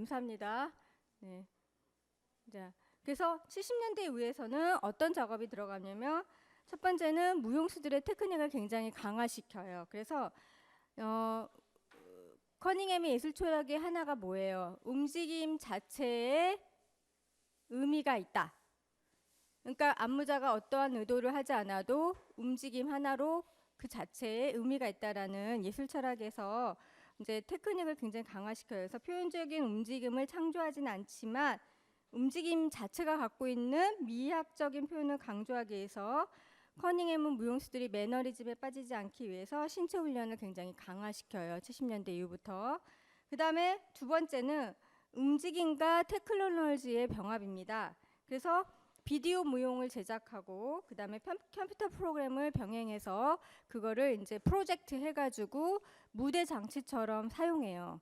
감사합니다. 네. 자, 그래서 70년대 이후에서는 어떤 작업이 들어가냐면 첫 번째는 무용수들의 테크닉을 굉장히 강화시켜요. 그래서 커닝햄의 예술 철학의 하나가 뭐예요? 움직임 자체에 의미가 있다. 그러니까 안무자가 어떠한 의도를 하지 않아도 움직임 하나로 그 자체에 의미가 있다라는 예술 철학에서 이제 테크닉을 굉장히 강화시켜요. 그래서 표현적인 움직임을 창조하진 않지만 움직임 자체가 갖고 있는 미학적인 표현을 강조하기 위해서 커닝햄은 무용수들이 매너리즘에 빠지지 않기 위해서 신체 훈련을 굉장히 강화시켜요. 70년대 이후부터. 그 다음에 두 번째는 움직임과 테크놀로지의 병합입니다. 그래서 비디오 무용을 제작하고 그 다음에 컴퓨터 프로그램을 병행해서 그거를 이제 프로젝트 해가지고 무대 장치처럼 사용해요.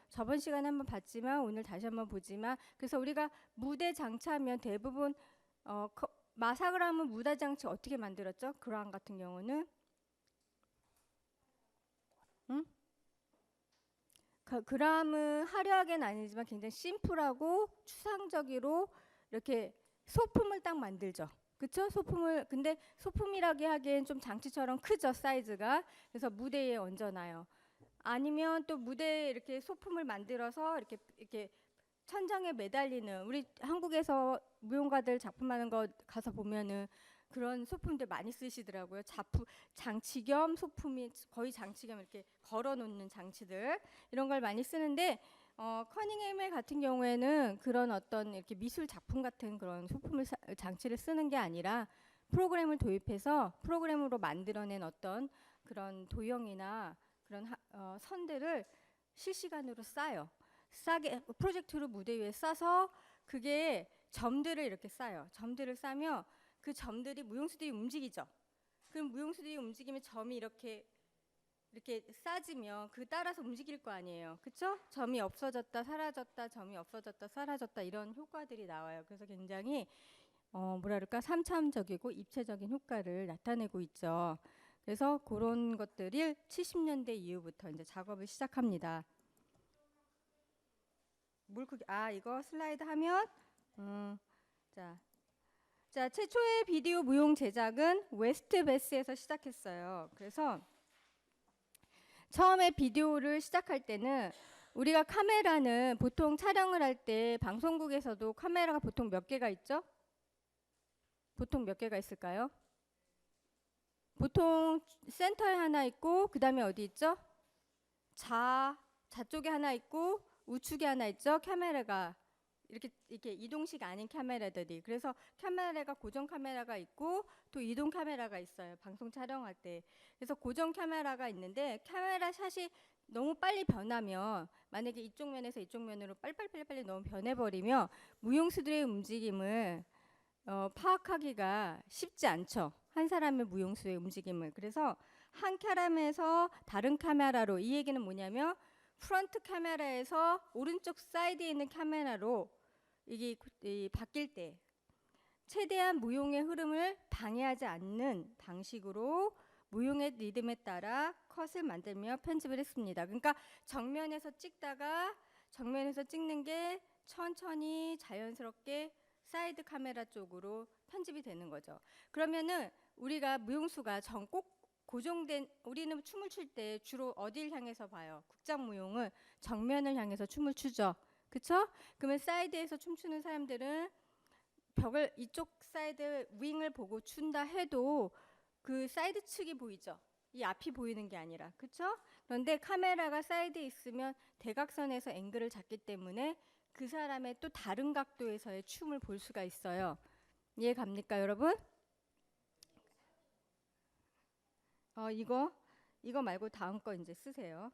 저번 시간에 한번 봤지만 오늘 다시 한번 보지만 그래서 우리가 무대 장치하면 대부분 마사그람은 무대 장치 어떻게 만들었죠? 그라운 같은 경우는 그라움은 화려하게는 아니지만 굉장히 심플하고 추상적으로 이렇게 소품을 딱 만들죠. 그쵸? 소품을 근데 소품이라고 하기엔 좀 장치처럼 크죠, 사이즈가. 그래서 무대에 얹어놔요. 아니면 또 무대에 이렇게 소품을 만들어서 이렇게 천장에 매달리는 우리 한국에서 무용가들 작품하는 거 가서 보면은 그런 소품들 많이 쓰시더라고요. 장치 겸 소품이 거의 장치 겸 이렇게 걸어놓는 장치들 이런 걸 많이 쓰는데 커닝햄 같은 경우에는 그런 어떤 이렇게 미술 작품 같은 그런 소품을 장치를 쓰는 게 아니라 프로그램을 도입해서 프로그램으로 만들어낸 어떤 그런 도형이나 그런 선들을 실시간으로 쌓아요. 싸게 프로젝트로 무대 위에 싸서 그게 점들을 이렇게 쌓아요. 점들을 싸면 그 점들이 무용수들이 움직이죠. 그럼 무용수들이 움직이면 점이 이렇게 싸지면 그 따라서 움직일 거 아니에요. 그쵸? 점이 없어졌다 사라졌다 점이 없어졌다 사라졌다 이런 효과들이 나와요. 그래서 굉장히 뭐랄까 3차원적이고 입체적인 효과를 나타내고 있죠. 그래서 그런 것들을 70년대 이후부터 이제 작업을 시작합니다. 이거 슬라이드 하면 자, 최초의 비디오 무용 제작은 웨스트베스에서 시작했어요. 그래서 처음에 비디오를 시작할 때는 우리가 카메라는 보통 촬영을 할 때 방송국에서도 카메라가 보통 몇 개가 있죠? 보통 몇 개가 있을까요? 보통 센터에 하나 있고 그 다음에 어디 있죠? 좌쪽에 하나 있고 우측에 하나 있죠? 카메라가 이렇게 이동식 아닌 카메라들이. 그래서 카메라가 고정 카메라가 있고 또 이동 카메라가 있어요. 방송 촬영할 때. 그래서 고정 카메라가 있는데 카메라 샷이 너무 빨리 변하면 만약에 이쪽 면에서 이쪽 면으로 빨리 너무 변해버리면 무용수들의 움직임을 파악하기가 쉽지 않죠. 한 사람의 무용수의 움직임을. 그래서 한 카메라에서 다른 카메라로 이 얘기는 뭐냐면 프런트 카메라에서 오른쪽 사이드에 있는 카메라로 이게 바뀔 때 최대한 무용의 흐름을 방해하지 않는 방식으로 무용의 리듬에 따라 컷을 만들며 편집을 했습니다. 그러니까 정면에서 찍는 게 천천히 자연스럽게 사이드 카메라 쪽으로 편집이 되는 거죠. 그러면은 우리가 무용수가 꼭 고정된 우리는 춤을 출 때 주로 어딜 향해서 봐요? 국장 무용은 정면을 향해서 춤을 추죠. 그쵸? 그러면 사이드에서 춤추는 사람들은 벽을 이쪽 사이드 윙을 보고 춘다 해도 그 사이드 측이 보이죠? 이 앞이 보이는 게 아니라. 그쵸? 그런데 카메라가 사이드에 있으면 대각선에서 앵글을 잡기 때문에 그 사람의 또 다른 각도에서의 춤을 볼 수가 있어요. 이해 갑니까, 여러분? 이거 말고 다음 거 이제 쓰세요.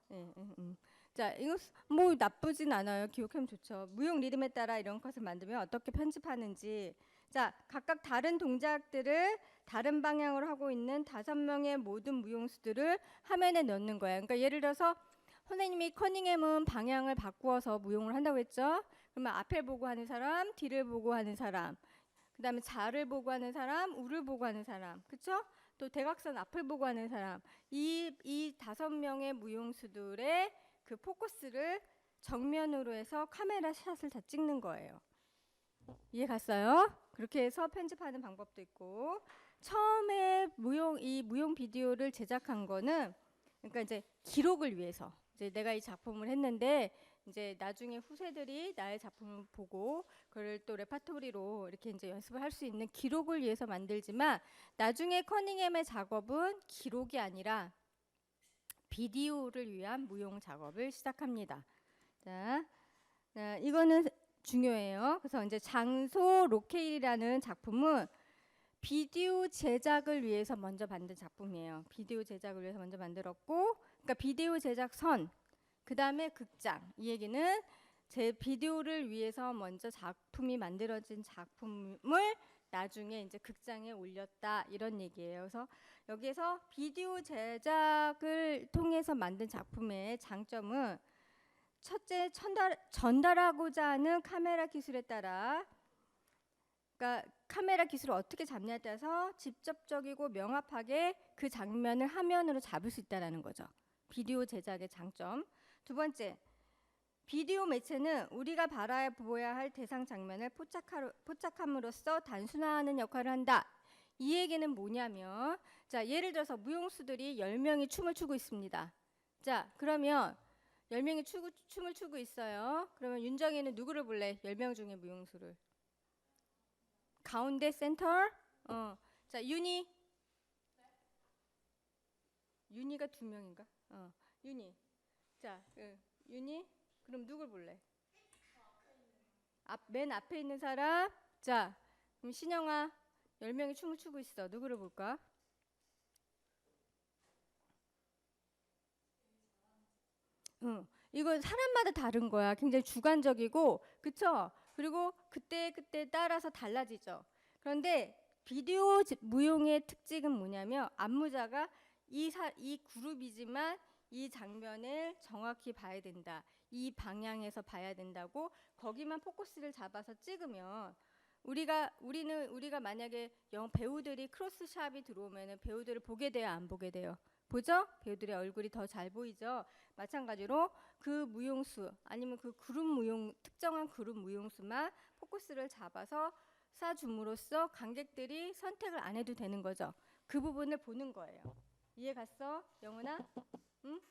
자, 이거 뭐 나쁘진 않아요. 기억하면 좋죠. 무용 리듬에 따라 이런 컷을 만들면 어떻게 편집하는지. 자, 각각 다른 동작들을 다른 방향으로 하고 있는 5명의 모든 무용수들을 화면에 넣는 거예요. 그러니까 예를 들어서 선생님이 커닝햄은 방향을 바꾸어서 무용을 한다고 했죠. 그러면 앞을 보고 하는 사람, 뒤를 보고 하는 사람, 그 다음에 좌를 보고 하는 사람, 우를 보고 하는 사람, 그쵸? 또 대각선 앞을 보고 하는 사람, 이 5명의 무용수들의 그 포커스를 정면으로 해서 카메라 샷을 다 찍는 거예요. 이해 갔어요? 그렇게 해서 편집하는 방법도 있고, 처음에 이 무용 비디오를 제작한 거는 그러니까 이제 기록을 위해서, 이제 내가 이 작품을 했는데 이제 나중에 후세들이 나의 작품을 보고 그걸 또 레파토리로 이렇게 이제 연습을 할 수 있는 기록을 위해서 만들지만, 나중에 커닝햄의 작업은 기록이 아니라 비디오를 위한 무용 작업을 시작합니다. 자, 이거는 중요해요. 그래서 이제 장소 로케일이라는 작품은 비디오 제작을 위해서 먼저 만든 작품이에요. 비디오 제작을 위해서 먼저 만들었고, 그러니까 비디오 제작선, 그 다음에 극장. 이 얘기는 제 비디오를 위해서 먼저 작품이 만들어진 작품을 나중에 이제 극장에 올렸다, 이런 얘기예요. 그래서 여기에서 비디오 제작을 통해서 만든 작품의 장점은 첫째, 전달하고자 하는 카메라 기술에 따라, 그러니까 카메라 기술을 어떻게 잡냐에 따라서 직접적이고 명확하게 그 장면을 화면으로 잡을 수 있다는 거죠. 비디오 제작의 장점. 두 번째, 비디오 매체는 우리가 바라보아야 할 대상 장면을 포착함으로써 단순화하는 역할을 한다. 이 얘기는 뭐냐면, 자, 예를 들어서 무용수들이 10명이 춤을 추고 있습니다. 자, 그러면 10명이 춤을 추고 있어요. 그러면 윤정이는 누구를 볼래? 10명 중에 무용수를. 가운데 센터. 자, 윤희가 2명인가? 윤희. 자, 윤희. 그럼 누굴 볼래? 맨 앞에 있는 사람. 자, 그럼 신영아. 10명이 춤을 추고 있어. 누구를 볼까? 이건 사람마다 다른 거야. 굉장히 주관적이고, 그쵸? 그리고 그때 따라서 달라지죠. 그런데 비디오 무용의 특징은 뭐냐면, 안무자가 이 그룹이지만 이 장면을 정확히 봐야 된다. 이 방향에서 봐야 된다고 거기만 포커스를 잡아서 찍으면, 우리가 만약에 배우들이 크로스샵이 들어오면은 배우들을 보게 돼요, 안 보게 돼요? 보죠? 배우들의 얼굴이 더 잘 보이죠? 마찬가지로 그 무용수 아니면 그 특정한 그룹 무용수만 포커스를 잡아서 쏴줌으로써 관객들이 선택을 안 해도 되는 거죠. 그 부분을 보는 거예요. 이해 갔어? 영훈아? 응?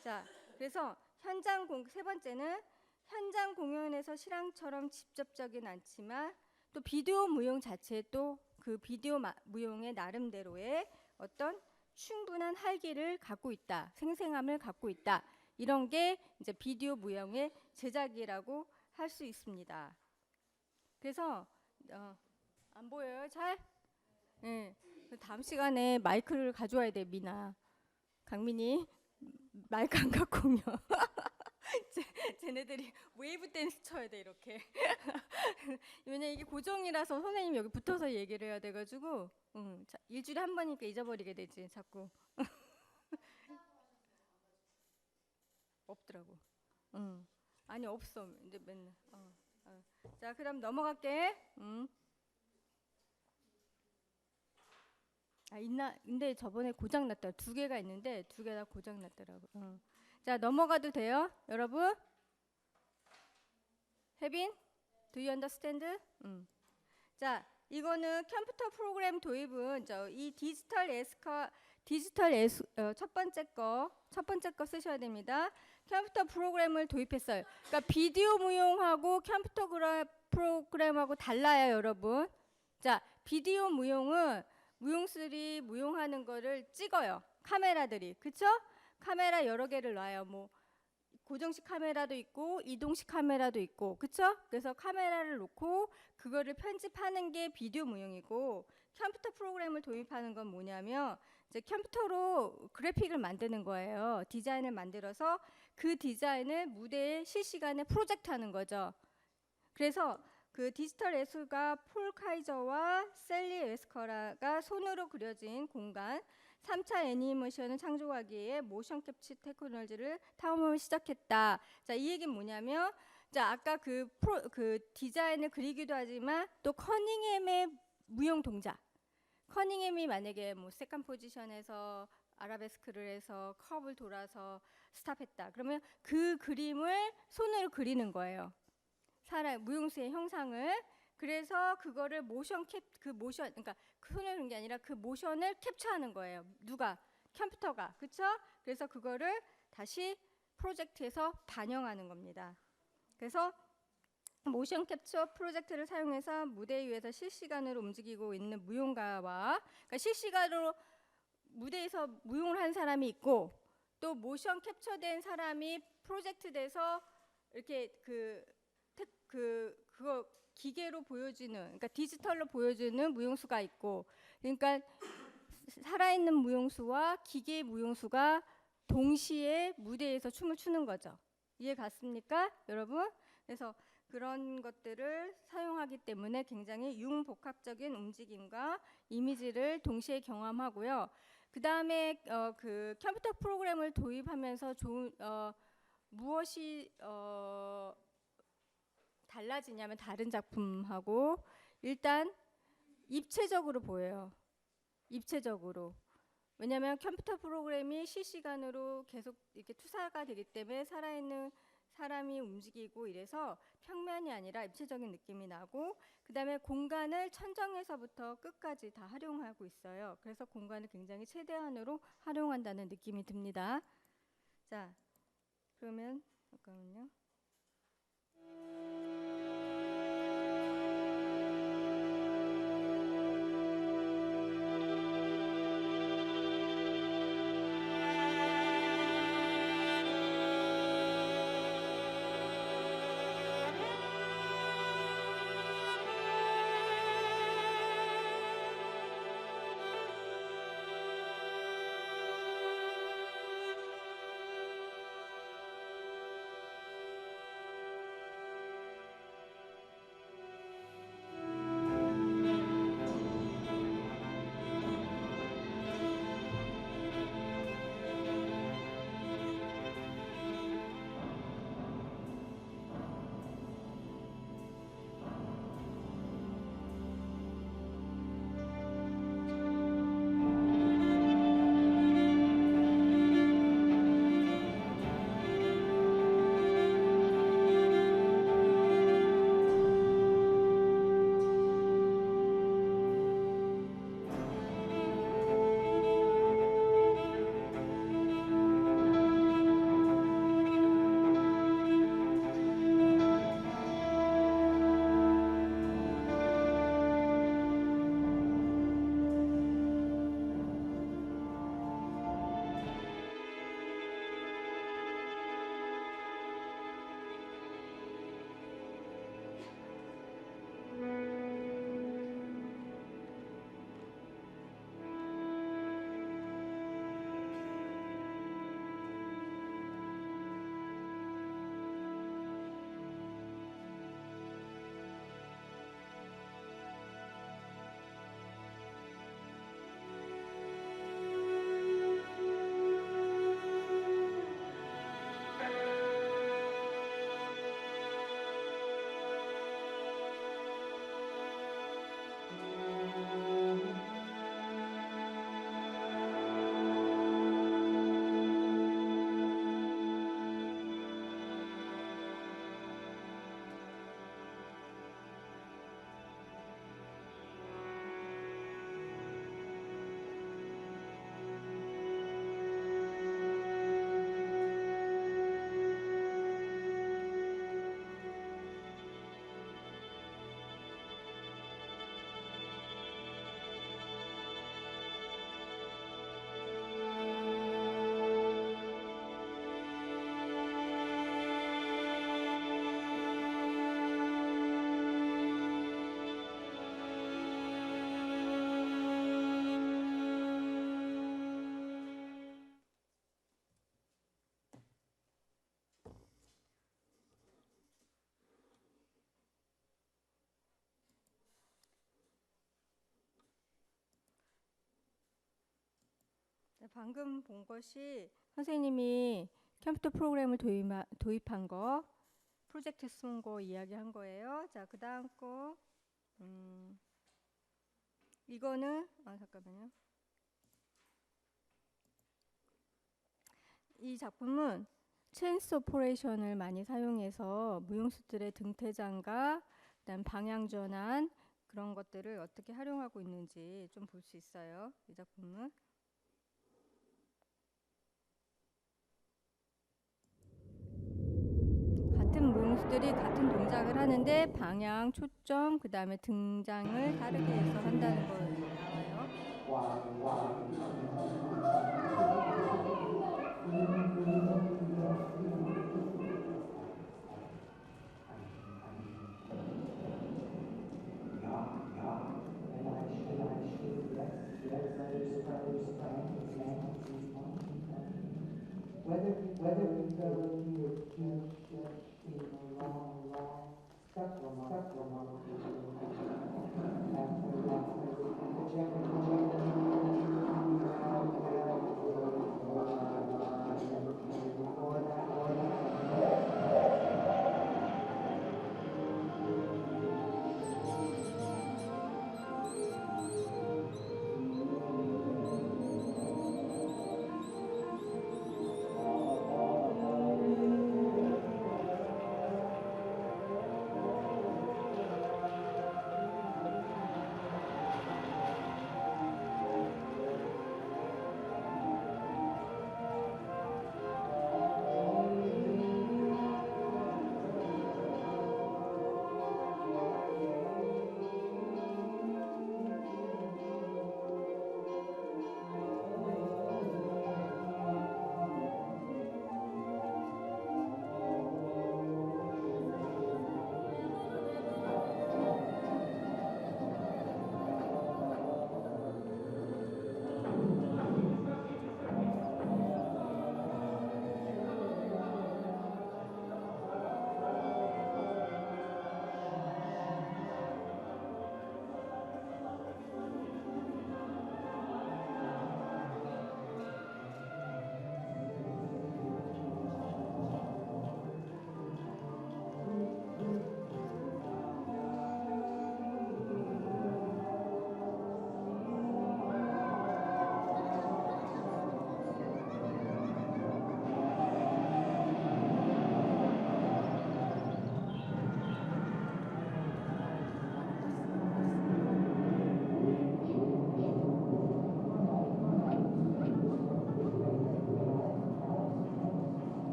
자, 그래서 세 번째는 현장 공연에서 실황처럼 직접적이진 않지만 또 비디오 무용 자체에 또 그 비디오 무용의 나름대로의 어떤 충분한 활기를 갖고 있다, 생생함을 갖고 있다. 이런 게 이제 비디오 무용의 제작이라고 할 수 있습니다. 그래서 안 보여요, 잘? 네. 다음 시간에 마이크를 가져와야 돼, 미나. 강민이 마이크 안 갖고 오면 쟤네들이 웨이브 댄스 쳐야 돼, 이렇게. 왜냐 이게 고정이라서 선생님 여기 붙어서 얘기를 해야 돼가지고 일주일에 한 번이니까 잊어버리게 되지 자꾸. 없더라고. 아니 없어 이제 맨날. 자, 그럼 넘어갈게. 있나? 근데 저번에 고장 났다. 2개가 있는데 2개 다 고장 났더라고. 자, 넘어가도 돼요, 여러분? 혜빈, do you understand? 자, 이거는 컴퓨터 프로그램 도입은 이 첫 번째 거 쓰셔야 됩니다. 컴퓨터 프로그램을 도입했어요. 그러니까 비디오 무용하고 컴퓨터 프로그램하고 달라요, 여러분. 자, 비디오 무용은 무용수들이 무용하는 거를 찍어요. 카메라들이. 그쵸? 카메라 여러 개를 놔요. 뭐 고정식 카메라도 있고 이동식 카메라도 있고, 그쵸? 그래서 카메라를 놓고 그거를 편집하는 게 비디오 무용이고, 컴퓨터 프로그램을 도입하는 건 뭐냐면 이제 컴퓨터로 그래픽을 만드는 거예요. 디자인을 만들어서 그 디자인을 무대에 실시간에 프로젝트하는 거죠. 그래서 그 디지털 예술가 폴 카이저와 셀리 웨스커라가 손으로 그려진 공간 3차 애니메이션을 창조하기 위해 모션 캡처 테크놀로지를 탐험을 시작했다. 자, 이 얘기는 뭐냐면, 자, 아까 그 디자인을 그리기도 하지만 또 커닝햄의 무용 동작. 커닝햄이 만약에 뭐 세컨 포지션에서 아라베스크를 해서 컵을 돌아서 스탑했다. 그러면 그 그림을 손으로 그리는 거예요. 무용수의 형상을. 그래서 그거를 그러니까 그 손으로 그린 게 아니라 그 모션을 캡처하는 거예요. 누가? 컴퓨터가. 그쵸? 그래서 그거를 다시 프로젝트에서 반영하는 겁니다. 그래서 모션 캡처 프로젝트를 사용해서 무대 위에서 실시간으로 움직이고 있는 무용가와, 그러니까 실시간으로 무대에서 무용을 한 사람이 있고, 또 모션 캡처된 사람이 프로젝트 돼서 이렇게 그거 기계로 보여주는, 그러니까 디지털로 보여주는 무용수가 있고, 그러니까 살아있는 무용수와 기계 무용수가 동시에 무대에서 춤을 추는 거죠. 이해 갔습니까, 여러분? 그래서 그런 것들을 사용하기 때문에 굉장히 융복합적인 움직임과 이미지를 동시에 경험하고요. 그 다음에 그 컴퓨터 프로그램을 도입하면서 무엇이 달라지냐면 다른 작품하고 일단 입체적으로 보여요. 입체적으로. 왜냐하면 컴퓨터 프로그램이 실시간으로 계속 이렇게 투사가 되기 때문에 살아있는 사람이 움직이고 이래서 평면이 아니라 입체적인 느낌이 나고, 그 다음에 공간을 천정에서부터 끝까지 다 활용하고 있어요. 그래서 공간을 굉장히 최대한으로 활용한다는 느낌이 듭니다. 자, 그러면 잠깐만요. 방금 본 것이 선생님이 컴퓨터 프로그램을 도입한 거, 프로젝트 쓴 거 이야기한 거예요. 자, 그 다음 거 이거는 잠깐만요. 이 작품은 체인스 오퍼레이션을 많이 사용해서 무용수들의 등퇴장과 그다음 방향 전환 그런 것들을 어떻게 활용하고 있는지 좀 볼 수 있어요. 이 작품은 같은 무용수들이 같은 동작을 하는데 방향, 초점, 그 다음에 등장을 다르게 해서 한다는 걸 나와요.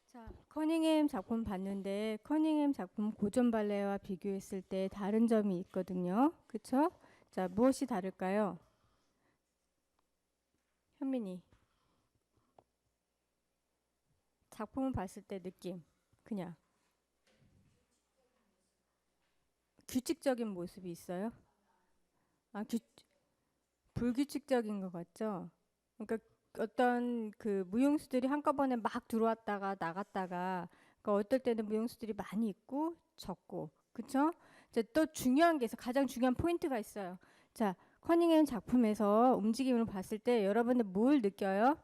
자, 커닝햄 작품 봤는데 커닝햄 작품 고전 발레와 비교했을 때 다른 점이 있거든요. 그쵸? 자, 무엇이 다를까요? 현민이. 작품을 봤을 때 느낌. 그냥 규칙적인 모습이 있어요? 아, 불규칙적인 것 같죠? 그러니까 어떤 그 무용수들이 한꺼번에 막 들어왔다가 나갔다가 그러니까 어떨 때는 무용수들이 많이 있고 적고 그쵸? 이제 또 중요한 게 있어. 가장 중요한 포인트가 있어요. 자, 커닝햄 작품에서 움직임을 봤을 때 여러분들 뭘 느껴요?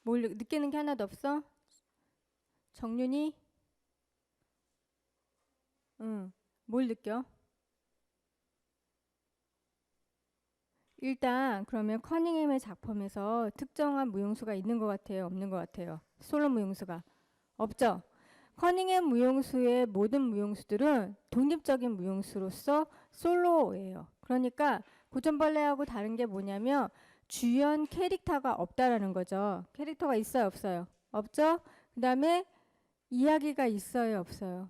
뭘 느끼는 게 하나도 없어? 정윤이? 응. 뭘 느껴? 일단 그러면 커닝햄의 작품에서 특정한 무용수가 있는 것 같아요? 없는 것 같아요? 솔로 무용수가 없죠? 커닝햄 무용수의 모든 무용수들은 독립적인 무용수로서 솔로예요. 그러니까 고전 발레하고 다른 게 뭐냐면 주연 캐릭터가 없다라는 거죠. 캐릭터가 있어요, 없어요? 없죠? 그다음에 이야기가 있어요, 없어요?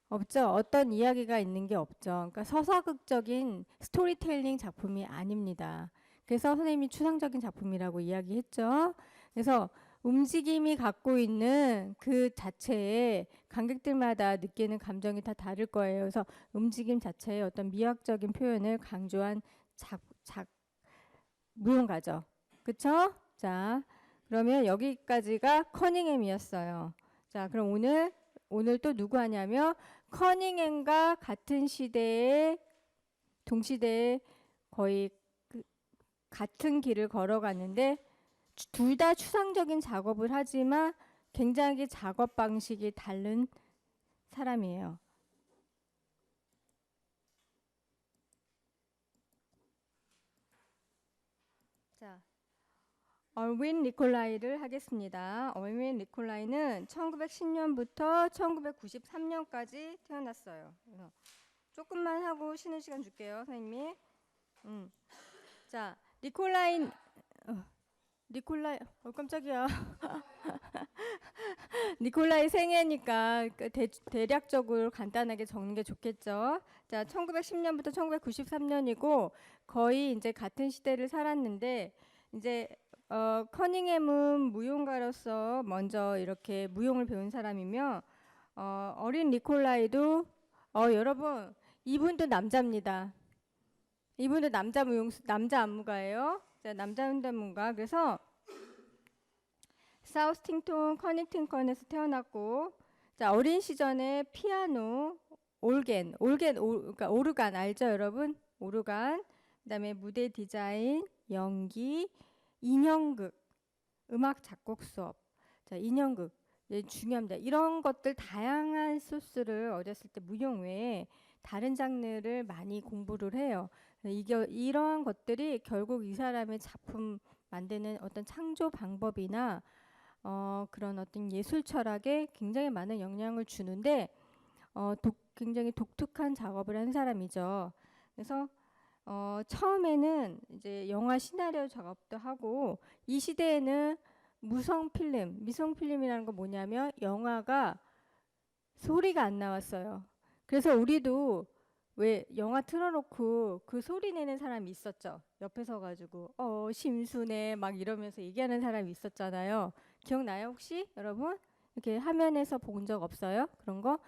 없죠. 어떤 이야기가 있는 게 없죠. 그러니까 서사극적인 스토리텔링 작품이 아닙니다. 그래서 선생님이 추상적인 작품이라고 이야기했죠. 그래서 움직임이 갖고 있는 그 자체에 관객들마다 느끼는 감정이 다 다를 거예요. 그래서 움직임 자체의 어떤 미학적인 표현을 강조한 무용가죠. 그쵸? 자, 그러면 여기까지가 커닝햄이었어요. 자, 그럼 오늘 또 누구 하냐면 커닝햄과 같은 시대에 동시대에 거의 같은 길을 걸어갔는데 둘 다 추상적인 작업을 하지만 굉장히 작업 방식이 다른 사람이에요. 자, 얼윈 니콜라이를 하겠습니다. 얼윈 니콜라이는 1910년부터 1993년까지 태어났어요. 그래서 조금만 하고 쉬는 시간 줄게요, 선생님이. 자, 니콜라이, 깜짝이야. 니콜라이 생애니까 대략적으로 간단하게 적는 게 좋겠죠. 자, 1910년부터 1993년이고 거의 이제 같은 시대를 살았는데 이제 커닝햄은 무용가로서 먼저 이렇게 무용을 배운 사람이며 어린 니콜라이도 여러분 이분도 남자입니다. 이분도 남자 안무가예요. 자, 남자 안무가. 그래서 사우스팅턴 커닝턴에서 태어났고, 자, 어린 시절에 피아노, 그러니까 오르간 알죠, 여러분? 오르간. 그다음에 무대 디자인, 연기, 인형극, 음악 작곡 수업. 자, 인형극. 중요합니다. 이런 것들 다양한 소스를 어렸을 때 무용 외에 다른 장르를 많이 공부를 해요. 이러한 것들이 결국 이 사람의 작품 만드는 어떤 창조 방법이나 그런 어떤 예술 철학에 굉장히 많은 영향을 주는데 굉장히 독특한 작업을 한 사람이죠. 그래서 처음에는 이제 영화 시나리오 작업도 하고 이 시대에는 미성 필름이라는 건 뭐냐면 영화가 소리가 안 나왔어요. 그래서 우리도 왜 영화 틀어놓고 그 소리 내는 사람이 있었죠. 옆에 서가지고 심순애 막 이러면서 얘기하는 사람이 있었잖아요. 기억나요 혹시 여러분? 이렇게 화면에서 본 적 없어요? 그런 거?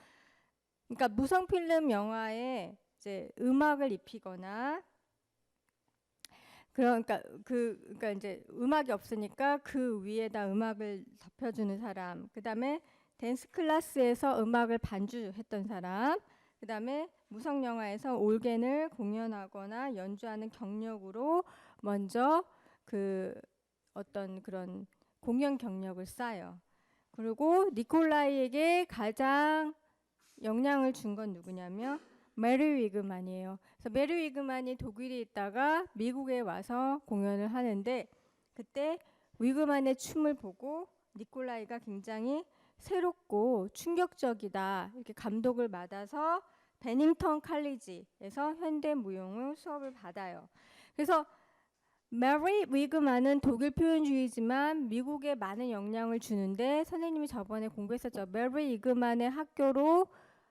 그러니까 무성 필름 영화에 이제 음악을 입히거나 그러니까 이제 음악이 없으니까 그 위에다 음악을 덮여주는 사람. 그다음에 댄스 클래스에서 음악을 반주했던 사람. 그다음에 무성 영화에서 올겐을 공연하거나 연주하는 경력으로 먼저 그 어떤 그런 공연 경력을 쌓아요. 그리고 니콜라이에게 가장 영향을 준 건 누구냐면 메리 위그만이에요. 그래서 메리 위그만이 독일에 있다가 미국에 와서 공연을 하는데 그때 위그만의 춤을 보고 니콜라이가 굉장히 새롭고 충격적이다 이렇게 감독을 받아서 베닝턴 칼리지에서 현대 무용을 수업을 받아요. 그래서 메리 위그만은 독일 표현주의지만 미국에 많은 영향을 주는데 선생님이 저번에 공부했었죠. 메리 위그만의 학교로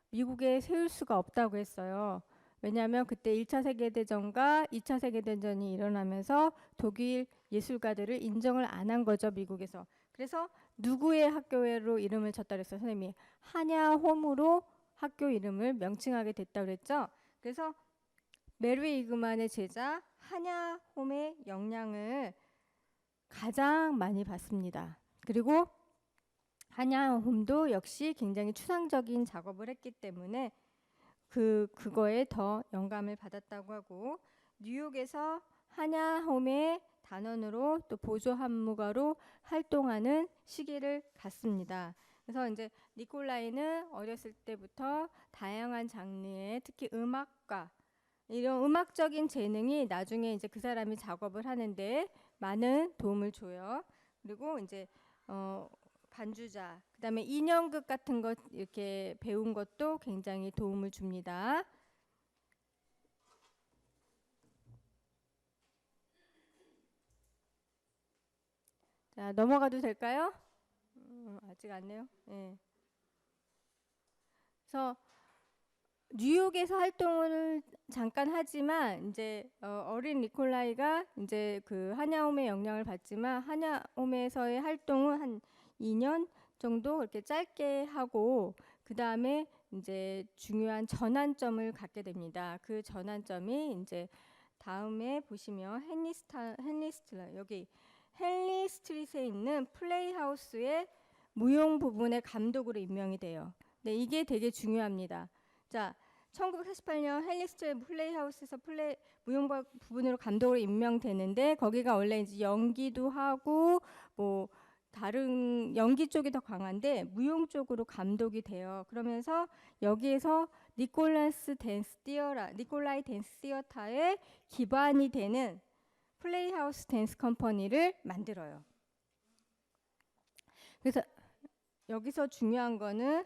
미국에 세울 수가 없다고 했어요. 왜냐하면 그때 1차 세계대전과 2차 세계대전이 일어나면서 독일 예술가들을 인정을 안 한 거죠, 미국에서. 그래서 누구의 학교로 이름을 졌다 그랬어요, 선생님이? 하냐홈으로 학교 이름을 명칭하게 됐다 그랬죠. 그래서 메리 이그만의 제자 하냐홈의 영향을 가장 많이 받습니다. 그리고 하냐홈도 역시 굉장히 추상적인 작업을 했기 때문에 그거에 더 영감을 받았다고 하고 뉴욕에서 하냐홈의 단원으로 또 보조 한무가로 활동하는 시기를 갖습니다. 그래서 이제 니콜라이는 어렸을 때부터 다양한 장르의 특히 음악과 이런 음악적인 재능이 나중에 이제 그 사람이 작업을 하는데 많은 도움을 줘요. 그리고 이제 반주자, 그다음에 인형극 같은 것 이렇게 배운 것도 굉장히 도움을 줍니다. 자, 넘어가도 될까요? 아직 안 해요. 네. 그래서 뉴욕에서 활동을 잠깐 하지만 이제 어린 니콜라이가 이제 그 하냐홈의 영향을 받지만 하냐홈에서의 활동은 한 2년 정도 이렇게 짧게 하고 그 다음에 이제 중요한 전환점을 갖게 됩니다. 그 전환점이 이제 다음에 보시면 여기 헨리 스트릿에 있는 플레이하우스의 무용 부분의 감독으로 임명이 돼요. 네, 이게 되게 중요합니다. 자, 1948년 헨리 스트릿 플레이하우스에서 무용 부분으로 감독으로 임명되는데 거기가 원래 이제 연기도 하고 뭐 다른 연기 쪽이 더 강한데 무용 쪽으로 감독이 돼요. 그러면서 여기에서 니콜라이 댄스 티어터의 기반이 되는 플레이하우스 댄스 컴퍼니를 만들어요. 그래서 여기서 중요한 거는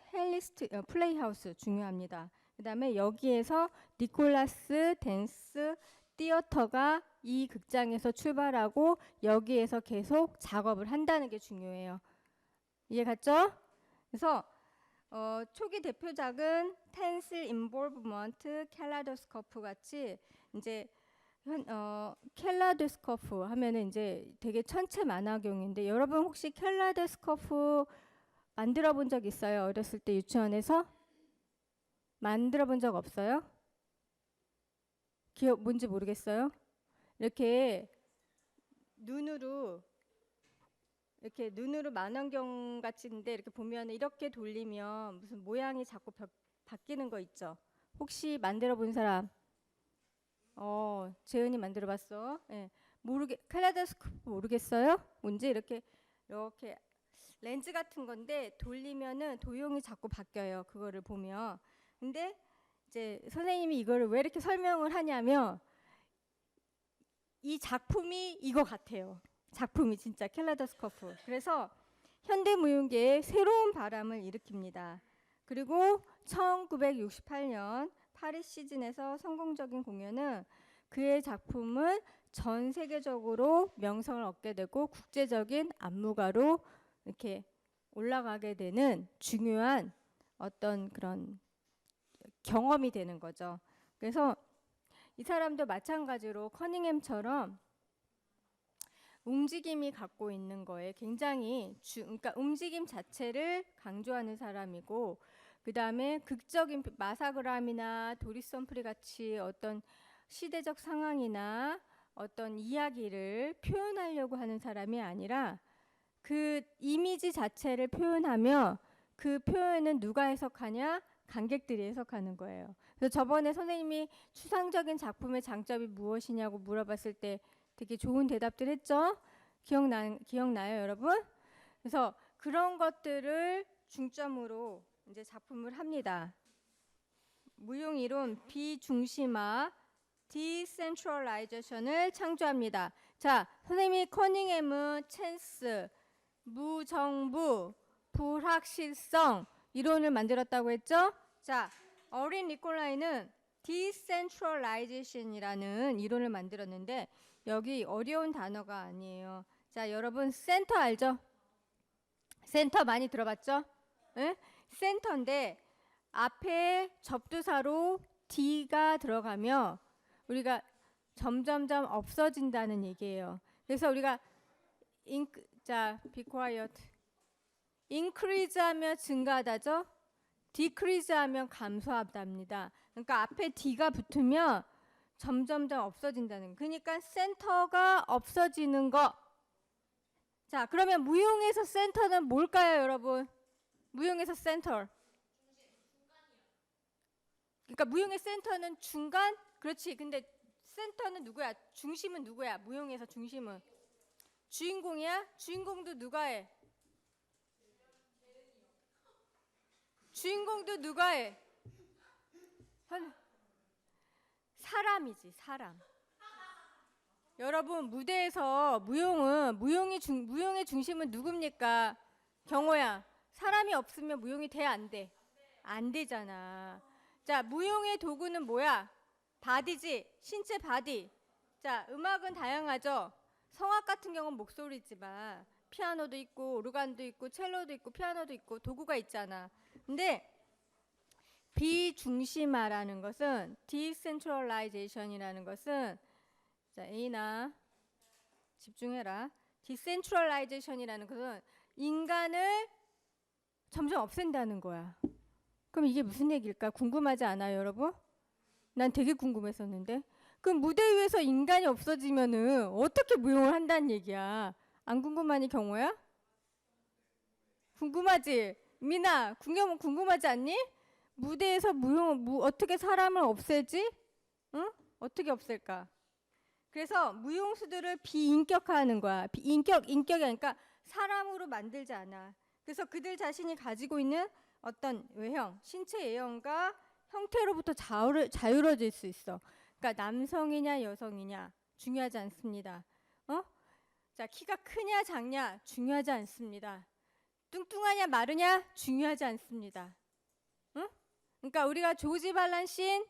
플레이하우스 중요합니다. 그 다음에 여기에서 니콜라스 댄스 티어터가 이 극장에서 출발하고 여기에서 계속 작업을 한다는 게 중요해요. 이해 갔죠? 그래서 초기 대표작은 텐슬 인볼브먼트, 캘라도스코프 같이 이제 캘라도스코프 하면은 이제 되게 천체 만화경인데 여러분 혹시 캘라도스코프 만들어 본 적 있어요? 어렸을 때 유치원에서? 만들어 본 적 없어요? 기억 뭔지 모르겠어요? 이렇게 눈으로 만원경 같은데 이렇게 보면 이렇게 돌리면 무슨 모양이 자꾸 바뀌는 거 있죠? 혹시 만들어 본 사람? 재은이 만들어 봤어? 예. 캘라도스코프 모르겠어요? 뭔지 이렇게 렌즈 같은 건데 돌리면은 도형이 자꾸 바뀌어요. 그거를 보면. 근데 이제 선생님이 이거를 왜 이렇게 설명을 하냐면 이 작품이 이거 같아요. 작품이 진짜 캘라도스코프. 그래서 현대무용계에 새로운 바람을 일으킵니다. 그리고 1968년 파리 시즌에서 성공적인 공연은 그의 작품은 전 세계적으로 명성을 얻게 되고 국제적인 안무가로 이렇게 올라가게 되는 중요한 어떤 그런 경험이 되는 거죠. 그래서 이 사람도 마찬가지로 커닝햄처럼 움직임이 갖고 있는 거에 굉장히 그러니까 움직임 자체를 강조하는 사람이고 그 다음에 극적인 마사그람이나 도리스 험프리 같이 어떤 시대적 상황이나 어떤 이야기를 표현하려고 하는 사람이 아니라 그 이미지 자체를 표현하며 그 표현은 누가 해석하냐? 관객들이 해석하는 거예요. 그래서 저번에 선생님이 추상적인 작품의 장점이 무엇이냐고 물어봤을 때 되게 좋은 대답들 했죠? 기억나요, 여러분? 그래서 그런 것들을 중점으로 이제 작품을 합니다. 무용 이론 비중심화 디센트럴라이제이션을 창조합니다. 자, 선생님이 커닝햄은 찬스, 무정부, 불확실성 이론을 만들었다고 했죠? 자, 어린 니콜라이는 디센트럴라이제이션이라는 이론을 만들었는데 여기 어려운 단어가 아니에요. 자, 여러분 센터 알죠? 센터 많이 들어봤죠? 네? 센터인데 앞에 접두사로 D가 들어가면 우리가 점점점 없어진다는 얘기예요. 그래서 우리가 be quiet. increase 하면 증가하다죠? decrease 하면 감소하답니다. 그러니까 앞에 D가 붙으면 점점점 없어진다는. 그러니까 센터가 없어지는 거. 자, 그러면 무용에서 센터는 뭘까요, 여러분? 무용에서 센터. 그러니까 무용의 센터는 중간? 그렇지. 근데 센터는 누구야? 중심은 누구야? 무용에서 중심은 주인공이야? 주인공도 누가 해? 주인공도 누가 해? 사람이지, 사람. 여러분 무대에서 무용의 중심은 누굽니까? 경호야. 사람이 없으면 무용이 돼, 안 돼? 안 되잖아. 자, 무용의 도구는 뭐야? 바디지, 신체 바디. 자, 음악은 다양하죠. 성악 같은 경우는 목소리지만 피아노도 있고 오르간도 있고 첼로도 있고 피아노도 있고 도구가 있잖아. 근데 비중심화라는 것은 decentralization이라는 것은 자, A나 집중해라. decentralization이라는 것은 인간을 점점 없앤다는 거야. 그럼 이게 무슨 얘기일까? 궁금하지 않아요, 여러분? 난 되게 궁금했었는데. 그럼 무대 위에서 인간이 없어지면은 어떻게 무용을 한다는 얘기야? 안 궁금하니 경호야? 궁금하지? 미나, 궁금하지 않니? 무대에서 어떻게 사람을 없애지? 응? 어떻게 없앨까? 그래서 무용수들을 비인격화하는 거야. 인격이 아니까 사람으로 만들지 않아. 그래서 그들 자신이 가지고 있는 어떤 외형, 신체 외형과 형태로부터 자유로워질 수 있어. 그러니까 남성이냐 여성이냐 중요하지 않습니다. 자, 키가 크냐 작냐 중요하지 않습니다. 뚱뚱하냐 마르냐 중요하지 않습니다. 응? 그러니까 우리가 조지 발란 씨는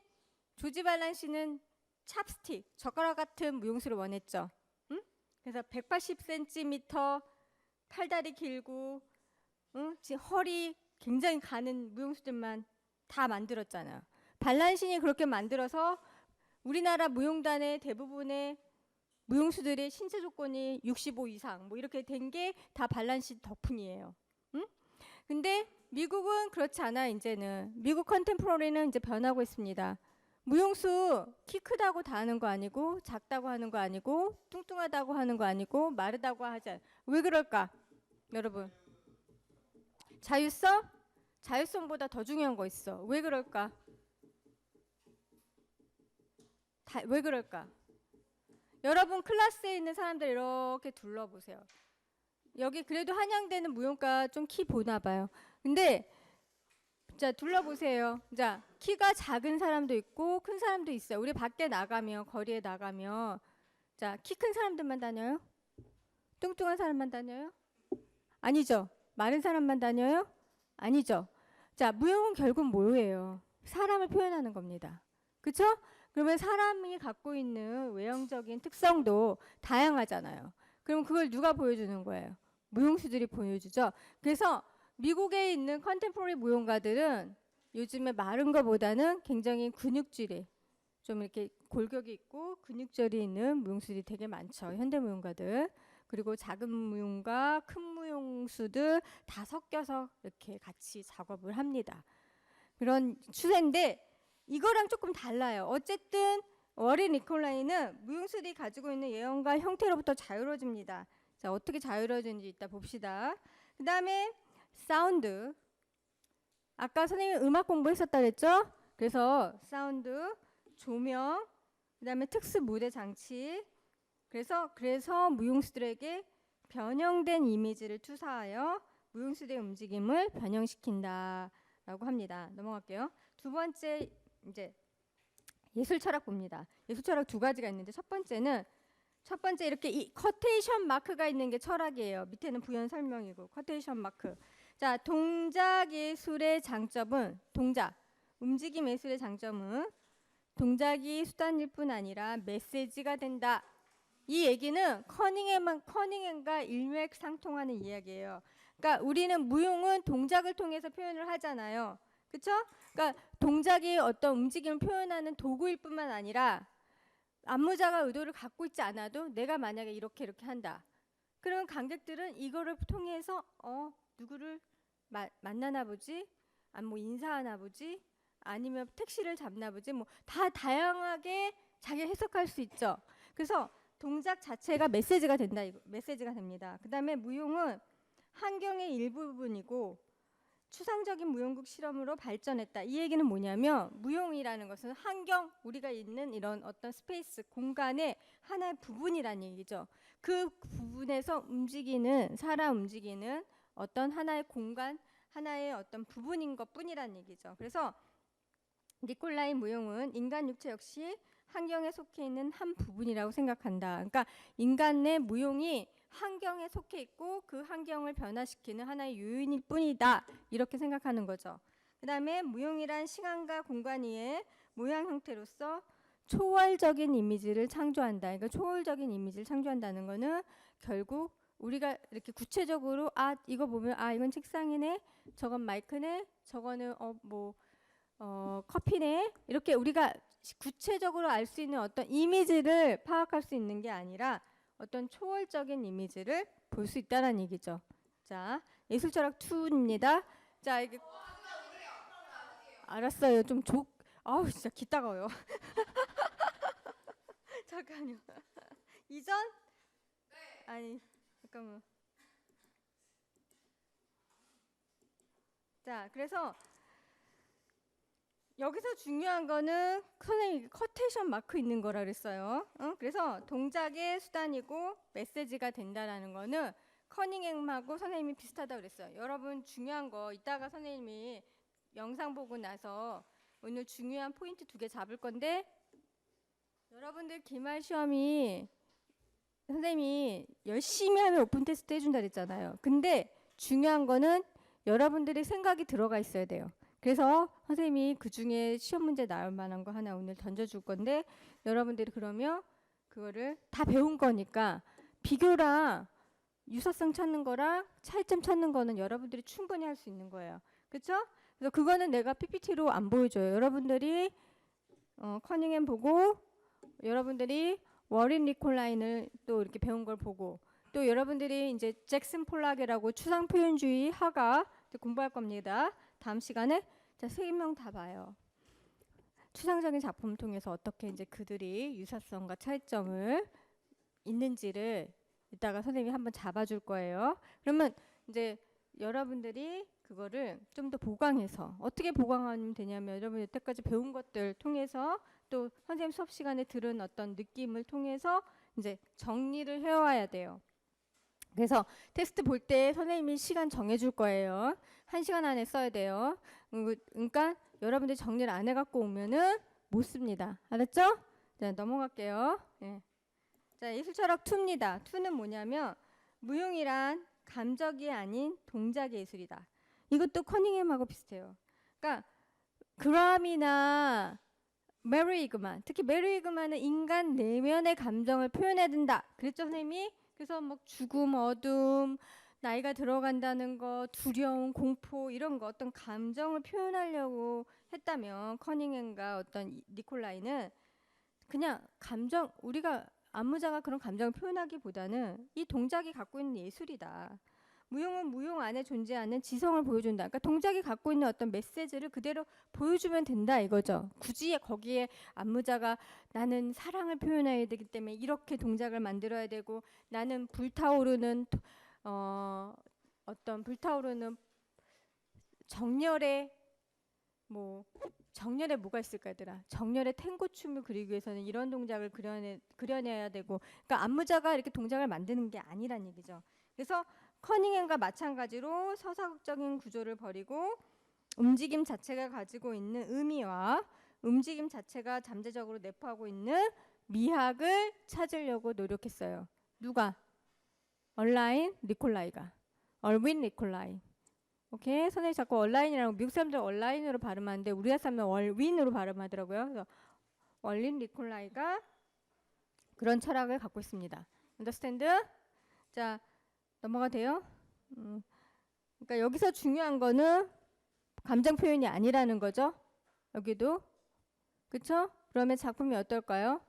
찹스틱, 젓가락 같은 무용수를 원했죠. 응? 그래서 180cm 팔다리 길고 허리 굉장히 가는 무용수들만 다 만들었잖아요. 발란신이 그렇게 만들어서 우리나라 무용단의 대부분의 무용수들의 신체 조건이 65 이상 뭐 이렇게 된 게 다 발란신 덕분이에요. 근데 미국은 그렇지 않아. 이제는 미국 컨템포러리는 이제 변하고 있습니다. 무용수 키 크다고 다 하는 거 아니고 작다고 하는 거 아니고 뚱뚱하다고 하는 거 아니고 마르다고 하지 않아. 왜 그럴까? 여러분, 자율성? 자율성보다 더 중요한 거 있어. 왜 그럴까? 왜 그럴까? 여러분 클래스에 있는 사람들 이렇게 둘러보세요. 여기 그래도 한양대는 무용과 좀 키 보나 봐요. 근데 자, 둘러보세요. 자, 키가 작은 사람도 있고 큰 사람도 있어요. 우리 밖에 나가면, 거리에 나가면 자, 키 큰 사람들만 다녀요? 뚱뚱한 사람만 다녀요? 아니죠. 마른 사람만 다녀요? 아니죠. 자, 무용은 결국 뭐예요? 사람을 표현하는 겁니다. 그렇죠? 그러면 사람이 갖고 있는 외형적인 특성도 다양하잖아요. 그럼 그걸 누가 보여주는 거예요? 무용수들이 보여주죠. 그래서 미국에 있는 컨템포러리 무용가들은 요즘에 마른 것보다는 굉장히 근육질이 좀 이렇게 골격이 있고 근육절이 있는 무용수들이 되게 많죠. 현대 무용가들. 그리고 작은 무용가, 큰 무용수들 다 섞여서 이렇게 같이 작업을 합니다. 그런 추세인데 이거랑 조금 달라요. 어쨌든 워렌 니콜라이는 무용수들이 가지고 있는 예형과 형태로부터 자유로워집니다. 자, 어떻게 자유로워지는지 이따 봅시다. 그 다음에 사운드. 아까 선생님이 음악 공부했었다 그랬죠? 그래서 사운드, 조명, 그 다음에 특수 무대 장치. 그래서 무용수들에게 변형된 이미지를 투사하여 무용수들의 움직임을 변형시킨다라고 합니다. 넘어갈게요. 두 번째 이제 예술 철학 봅니다. 예술 철학 두 가지가 있는데 첫 번째 이렇게 이 커테이션 마크가 있는 게 철학이에요. 밑에는 부연 설명이고 커테이션 마크. 자, 동작 예술의 장점은 움직임 예술의 장점은 동작이 수단일 뿐 아니라 메시지가 된다. 이 얘기는 커닝햄과 일맥상통하는 이야기예요. 그러니까 우리는 무용은 동작을 통해서 표현을 하잖아요. 그렇죠? 그러니까 동작이 어떤 움직임을 표현하는 도구일 뿐만 아니라 안무자가 의도를 갖고 있지 않아도 내가 만약에 이렇게 한다. 그러면 관객들은 이거를 통해서 누구를 만나나 보지? 뭐 인사하나 보지? 아니면 택시를 잡나 보지? 뭐 다 다양하게 자기 해석할 수 있죠. 그래서 동작 자체가 메시지가 됩니다. 그다음에 무용은 환경의 일부분이고 추상적인 무용국 실험으로 발전했다. 이 얘기는 뭐냐면 무용이라는 것은 환경, 우리가 있는 이런 어떤 스페이스, 공간의 하나의 부분이라는 얘기죠. 그 부분에서 사람 움직이는 어떤 하나의 공간, 하나의 어떤 부분인 것뿐이라는 얘기죠. 그래서 니콜라이 무용은 인간 육체 역시 환경에 속해 있는 한 부분이라고 생각한다. 그러니까 인간의 무용이 환경에 속해 있고 그 환경을 변화시키는 하나의 요인일 뿐이다. 이렇게 생각하는 거죠. 그 다음에 무용이란 시간과 공간 위에 모양 형태로서 초월적인 이미지를 창조한다. 그러니까 초월적인 이미지를 창조한다는 거는 결국 우리가 이렇게 구체적으로 이거 보면 이건 책상이네, 저건 마이크네, 저거는 뭐 커피네 이렇게 우리가 구체적으로 알 수 있는 어떤 이미지를 파악할 수 있는 게 아니라 어떤 초월적인 이미지를 볼 수 있다는 얘기죠. 자, 예술철학 2입니다. 자, 이게 알았어요. 아우 진짜 귀 따가워요. 잠깐요. 이전? 아니 잠깐만. 자, 그래서 여기서 중요한 거는 선생님이 커테이션 마크 있는 거라 그랬어요. 그래서 동작의 수단이고 메시지가 된다라는 거는 커닝햄하고 선생님이 비슷하다고 그랬어요. 여러분 중요한 거 이따가 선생님이 영상 보고 나서 오늘 중요한 포인트 2개 잡을 건데 여러분들 기말 시험이 선생님이 열심히 하면 오픈 테스트 해준다 그랬잖아요. 근데 중요한 거는 여러분들의 생각이 들어가 있어야 돼요. 그래서 선생님이 그 중에 시험 문제 나올 만한 거 하나 오늘 던져줄 건데 여러분들이 그러면 그거를 다 배운 거니까 비교랑 유사성 찾는 거랑 차이점 찾는 거는 여러분들이 충분히 할 수 있는 거예요. 그렇죠? 그래서 그거는 내가 PPT로 안 보여줘요. 여러분들이 커닝햄 보고 여러분들이 워린 리콜라인을 또 이렇게 배운 걸 보고 또 여러분들이 이제 잭슨 폴락이라고 추상 표현주의 화가 공부할 겁니다. 다음 시간에 자, 3명 다 봐요. 추상적인 작품을 통해서 어떻게 이제 그들이 유사성과 차이점을 있는지를 이따가 선생님이 한번 잡아줄 거예요. 그러면 이제 여러분들이 그거를 좀 더 보강해서 어떻게 보강하면 되냐면 여러분 여태까지 배운 것들 통해서 또 선생님 수업 시간에 들은 어떤 느낌을 통해서 이제 정리를 해와야 돼요. 그래서 테스트 볼 때 선생님이 시간 정해줄 거예요. 1시간 안에 써야 돼요. 그러니까 여러분들이 정리를 안 해갖고 오면은 못 씁니다. 알았죠? 자, 넘어갈게요. 네. 자, 예술철학 2입니다. 2는 뭐냐면 무용이란 감적이 아닌 동작의 예술이다. 이것도 커닝햄하고 비슷해요. 그러니까 그람이나 메리 이그만, 특히 메리 이그만은 인간 내면의 감정을 표현해야 된다. 그랬죠, 선생님이? 그래서 막 죽음, 어둠, 나이가 들어간다는 거, 두려움, 공포 이런 거 어떤 감정을 표현하려고 했다면 커닝햄과 어떤 니콜라이는 그냥 감정, 우리가 안무자가 그런 감정을 표현하기보다는 이 동작이 갖고 있는 예술이다. 무용은 무용 안에 존재하는 지성을 보여준다. 그러니까 동작이 갖고 있는 어떤 메시지를 그대로 보여주면 된다 이거죠. 굳이 거기에 안무자가 나는 사랑을 표현해야 되기 때문에 이렇게 동작을 만들어야 되고 나는 불타오르는 어떤 불타오르는 정열의 정열에 뭐가 있을까 얘들아. 정열의 탱고 춤을 그리기 위해서는 이런 동작을 그려내야 되고 그러니까 안무자가 이렇게 동작을 만드는 게 아니란 얘기죠. 그래서 커닝햄과 마찬가지로 서사극적인 구조를 버리고 움직임 자체가 가지고 있는 의미와 움직임 자체가 잠재적으로 내포하고 있는 미학을 찾으려고 노력했어요. 누가? 얼라인 리콜라이가. 얼윈 리콜라이. 오케이. 선생님이 자꾸 얼라인이라고 미국 사람들 얼라인으로 발음하는데 우리나라 사람은 얼윈으로 발음하더라고요. 그래서 얼린 리콜라이가 그런 철학을 갖고 있습니다. understand? 자, 넘어가 돼요? 그러니까 여기서 중요한 거는 감정 표현이 아니라는 거죠. 여기도. 그쵸? 그러면 작품이 어떨까요?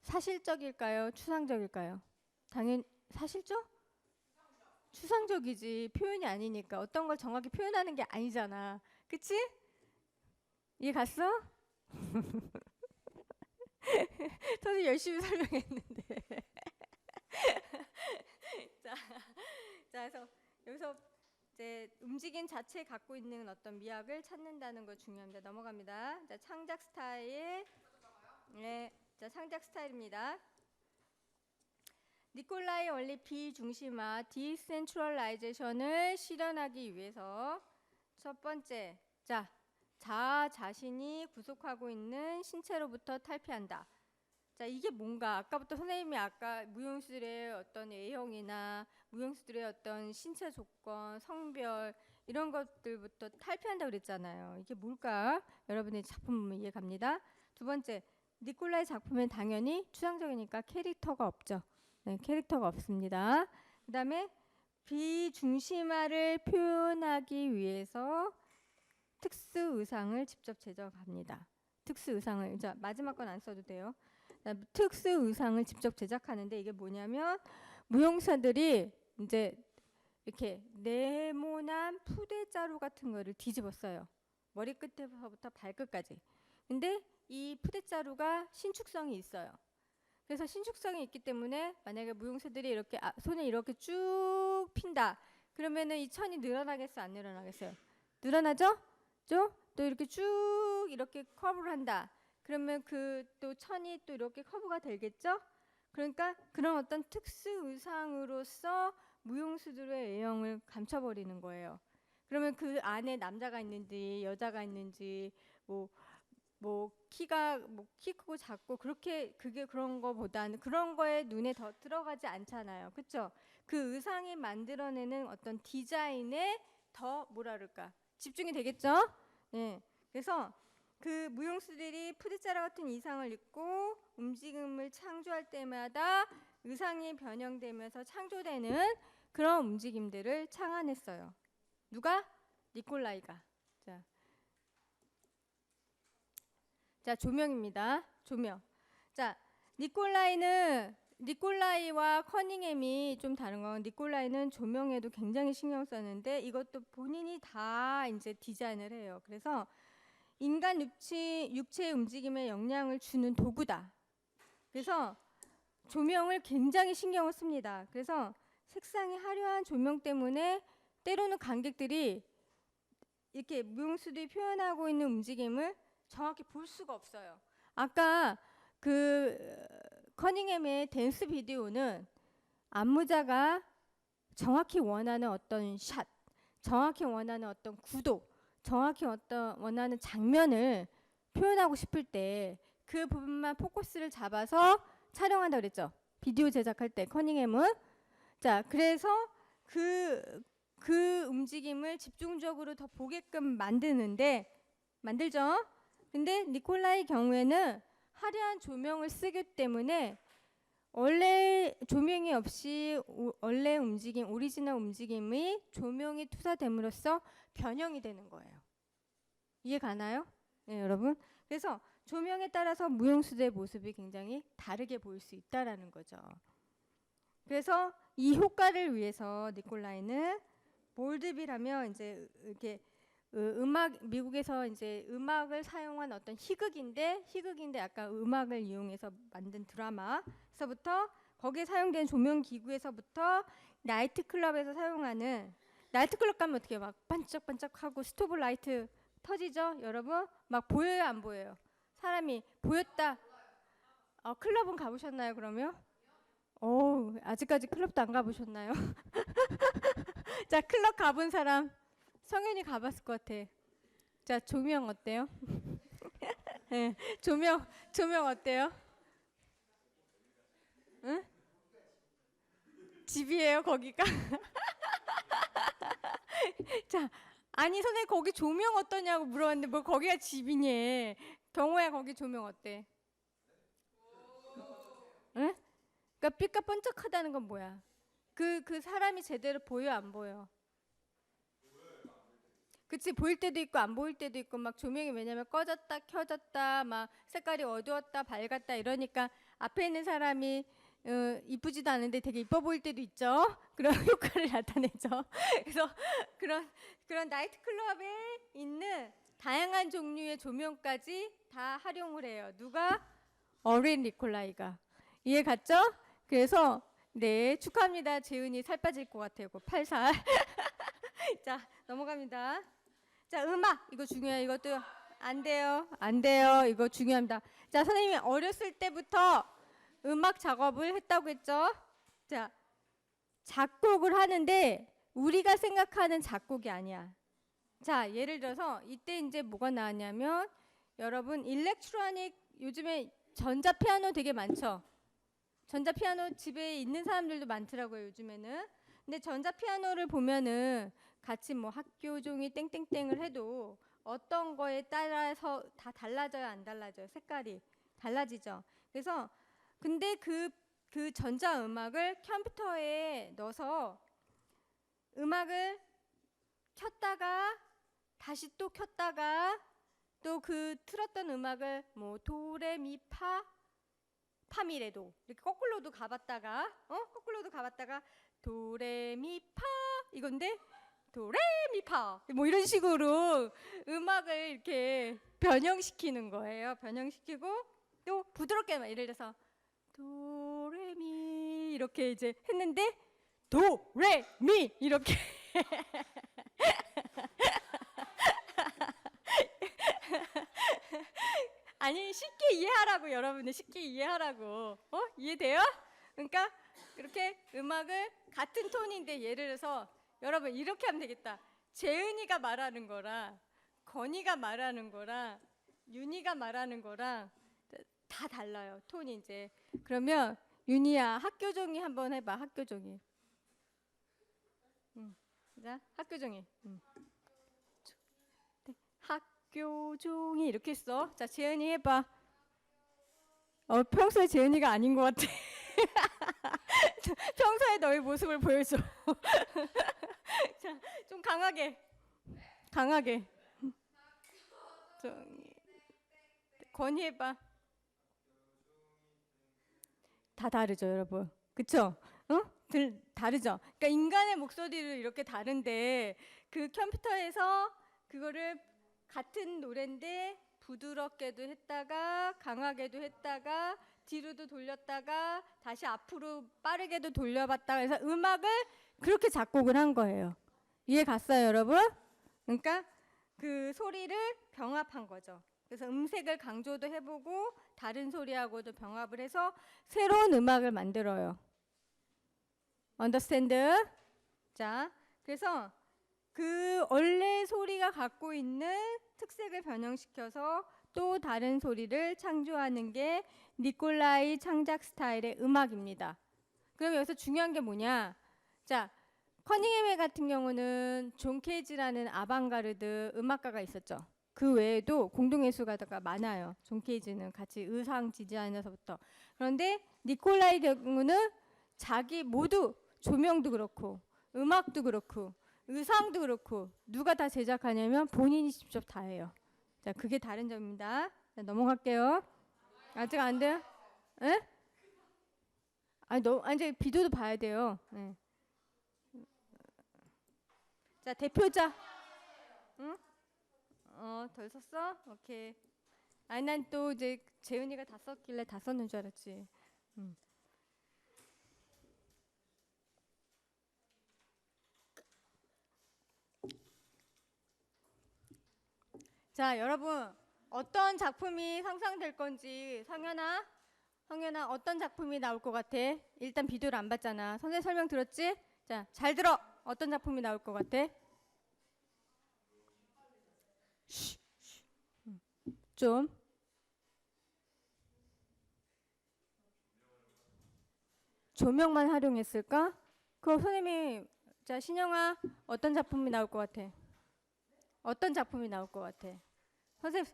사실적일까요? 추상적일까요? 당연히 사실적? 추상적이지. 표현이 아니니까. 어떤 걸 정확히 표현하는 게 아니잖아. 그치? 이해 갔어? 선생님 열심히 설명했는데. 자, 그래서 여기서 이제 움직임 자체 갖고 있는 어떤 미학을 찾는다는 거 중요합니다. 넘어갑니다. 자, 창작 스타일. 네, 자, 창작 스타일입니다. 니콜라이 원리 비중심화 디센트럴라이제이션을 실현하기 위해서 첫 번째, 자아 자신이 구속하고 있는 신체로부터 탈피한다. 자, 이게 뭔가 아까부터 선생님이 아까 무용수들의 어떤 A형이나 무용수들의 어떤 신체 조건, 성별 이런 것들부터 탈피한다고 그랬잖아요. 이게 뭘까? 여러분의 작품 보면 이해 갑니다. 두 번째, 니콜라이 작품은 당연히 추상적이니까 캐릭터가 없죠. 네, 캐릭터가 없습니다. 그 다음에 비중심화를 표현하기 위해서 의상을 직접 제작합니다. 특수 의상을, 자, 마지막 건 안 써도 돼요. 특수 의상을 직접 제작하는데 이게 뭐냐면 무용사들이 이제 이렇게 네모난 푸대자루 같은 거를 뒤집어 써요. 머리끝에서부터 발끝까지. 근데 이 푸대자루가 신축성이 있어요. 그래서 신축성이 있기 때문에 만약에 무용사들이 이렇게 손을 이렇게 쭉 핀다. 그러면은 이 천이 늘어나겠어요? 안 늘어나겠어요? 늘어나죠? 또 이렇게 쭉 이렇게 커브를 한다. 그러면 그 또 천이 또 이렇게 커브가 되겠죠? 그러니까 그런 어떤 특수 의상으로서 무용수들의 외형을 감춰버리는 거예요. 그러면 그 안에 남자가 있는지 여자가 있는지 키가 키 크고 작고 그렇게 그게 그런 거보다는 그런 거에 눈에 더 들어가지 않잖아요. 그렇죠? 그 의상이 만들어내는 어떤 디자인에 더 뭐라 그럴까? 집중이 되겠죠? 네. 그래서 그 무용수들이 푸드자라 같은 의상을 입고 움직임을 창조할 때마다 의상이 변형되면서 창조되는 그런 움직임들을 창안했어요. 누가? 니콜라이가. 자, 조명입니다. 조명. 자, 니콜라이와 커닝햄이 좀 다른 건 니콜라이는 조명에도 굉장히 신경 썼는데 이것도 본인이 다 이제 디자인을 해요. 그래서 인간 육체의 움직임에 영향을 주는 도구다. 그래서 조명을 굉장히 신경을 씁니다. 그래서 색상이 화려한 조명 때문에 때로는 관객들이 이렇게 무용수들이 표현하고 있는 움직임을 정확히 볼 수가 없어요. 아까 그 커닝햄의 댄스 비디오는 안무자가 정확히 원하는 어떤 샷, 정확히 원하는 어떤 구도, 정확히 원하는 장면을 표현하고 싶을 때 그 부분만 포커스를 잡아서 촬영한다 그랬죠. 비디오 제작할 때 커닝햄은. 자, 그래서 그 움직임을 집중적으로 더 보게끔 만들죠. 근데 니콜라의 경우에는 화려한 조명을 쓰기 때문에 원래 조명이 없이 원래 움직임, 오리지널 움직임이 조명이 투사됨으로써 변형이 되는 거예요. 이해 가나요? 네, 여러분. 그래서 조명에 따라서 무용수들의 모습이 굉장히 다르게 보일 수 있다라는 거죠. 그래서 이 효과를 위해서 니콜라이는 몰드빌하면 이제 이렇게 미국에서 이제 음악을 사용한 어떤 희극인데 약간 음악을 이용해서 만든 드라마에서부터 거기에 사용된 조명 기구에서부터 나이트클럽에서 사용하는 나이트클럽 가면 어떻게 막 반짝반짝하고 스토브 라이트 터지죠, 여러분? 막 보여요, 안 보여요? 사람이 보였다. 클럽은 가보셨나요, 그러면? 아직까지 클럽도 안 가보셨나요? 자, 클럽 가본 사람. 성현이 가봤을 것 같아. 자, 조명 어때요? 네, 조명 어때요? 응? 집이에요, 거기가? 자, 아니 선생님 거기 조명 어떠냐고 물어봤는데 뭐 거기가 집이니? 경호야 거기 조명 어때? 응? 그러니까 삐까뻔쩍하다는 건 뭐야? 그 사람이 제대로 보여 안 보여? 그치, 보일 때도 있고 안 보일 때도 있고 막 조명이 왜냐면 꺼졌다 켜졌다 막 색깔이 어두웠다 밝았다 이러니까 앞에 있는 사람이 이쁘지도 않은데 되게 이뻐 보일 때도 있죠. 그런 효과를 나타내죠. 그래서 그런 나이트클럽에 있는 다양한 종류의 조명까지 다 활용을 해요. 누가? 어린 니콜라이가. 이해 갔죠? 그래서 네, 축하합니다. 재은이 살 빠질 것 같아요. 8살. 자, 넘어갑니다. 자, 음악 이거 중요해요. 이것도 안 돼요. 이거 중요합니다. 자, 선생님이 어렸을 때부터 음악 작업을 했다고 했죠. 자, 작곡을 하는데 우리가 생각하는 작곡이 아니야. 자, 예를 들어서 이때 이제 뭐가 나왔냐면 여러분 일렉트로닉 요즘에 전자 피아노 되게 많죠. 전자 피아노 집에 있는 사람들도 많더라고요, 요즘에는. 근데 전자 피아노를 보면은 같이 뭐 학교 종이 땡땡땡을 해도 어떤 거에 따라서 다 달라져요, 안 달라져요? 색깔이 달라지죠. 그래서 근데 그 전자 음악을 컴퓨터에 넣어서 음악을 켰다가 다시 또 켰다가 또 그 틀었던 음악을 뭐 도레미파 파미레도 이렇게 거꾸로도 가봤다가 거꾸로도 가봤다가 도레미파 이건데 도레미파 뭐 이런 식으로 음악을 이렇게 변형시키는 거예요. 변형시키고 또 부드럽게 막 예를 들어서 도레미 이렇게 이제 했는데 도레미 이렇게 아니 쉽게 이해하라고 여러분들 쉽게 이해하라고 이해돼요? 그러니까 그렇게 음악을 같은 톤인데 예를 들어서 여러분 이렇게 하면 되겠다. 재은이가 말하는 거랑 건이가 말하는 거랑 윤이가 말하는 거랑 다 달라요. 톤이 이제. 그러면 윤이야 학교종이 한번 해봐. 학교종이. 자 학교종이. 학교종이 이렇게 써. 자 재은이 해봐. 평소에 재은이가 아닌 것 같아. 평소에 너의 모습을 보여줘. 자, 좀 강하게. 건이 해봐. 다 다르죠, 여러분. 그쵸? 다르죠? 그러니까 인간의 목소리를 이렇게 다른데 그 컴퓨터에서 그거를 같은 노래인데 부드럽게도 했다가 강하게도 했다가 뒤로도 돌렸다가 다시 앞으로 빠르게도 돌려봤다가 해서 음악을 그렇게 작곡을 한 거예요. 이해 갔어요, 여러분? 그러니까 그 소리를 병합한 거죠. 그래서 음색을 강조도 해보고 다른 소리하고도 병합을 해서 새로운 음악을 만들어요. Understand? 자, 그래서 그 원래 소리가 갖고 있는 특색을 변형시켜서 또 다른 소리를 창조하는 게 니콜라이 창작 스타일의 음악입니다. 그럼 여기서 중요한 게 뭐냐? 자, 커닝햄 같은 경우는 존 케이지라는 아방가르드 음악가가 있었죠. 그 외에도 공동예술가가 많아요. 존 케이지는 같이 의상 디자이너서부터. 그런데 니콜라이 경우는 자기 모두 조명도 그렇고 음악도 그렇고 의상도 그렇고 누가 다 제작하냐면 본인이 직접 다 해요. 자, 그게 다른 점입니다. 자, 넘어갈게요. 아직 안 돼요? 에? 아니, 이제 비디오도 봐야 돼요. 네. 자, 대표자. 응? 덜 썼어? 오케이. 아니, 난 또 이제 재은이가 다 썼길래 다 썼는 줄 알았지. 자, 여러분 어떤 작품이 상상될 건지 성현아 어떤 작품이 나올 것 같아? 일단 비디오를 안 봤잖아. 선생님 설명 들었지? 자, 잘 들어. 어떤 작품이 나올 것 같아? 좀 조명만 활용했을까? 그거 선생님이 자 신영아 어떤 작품이 나올 것 같아? 어떤 작품이 나올 것 같아? 선생님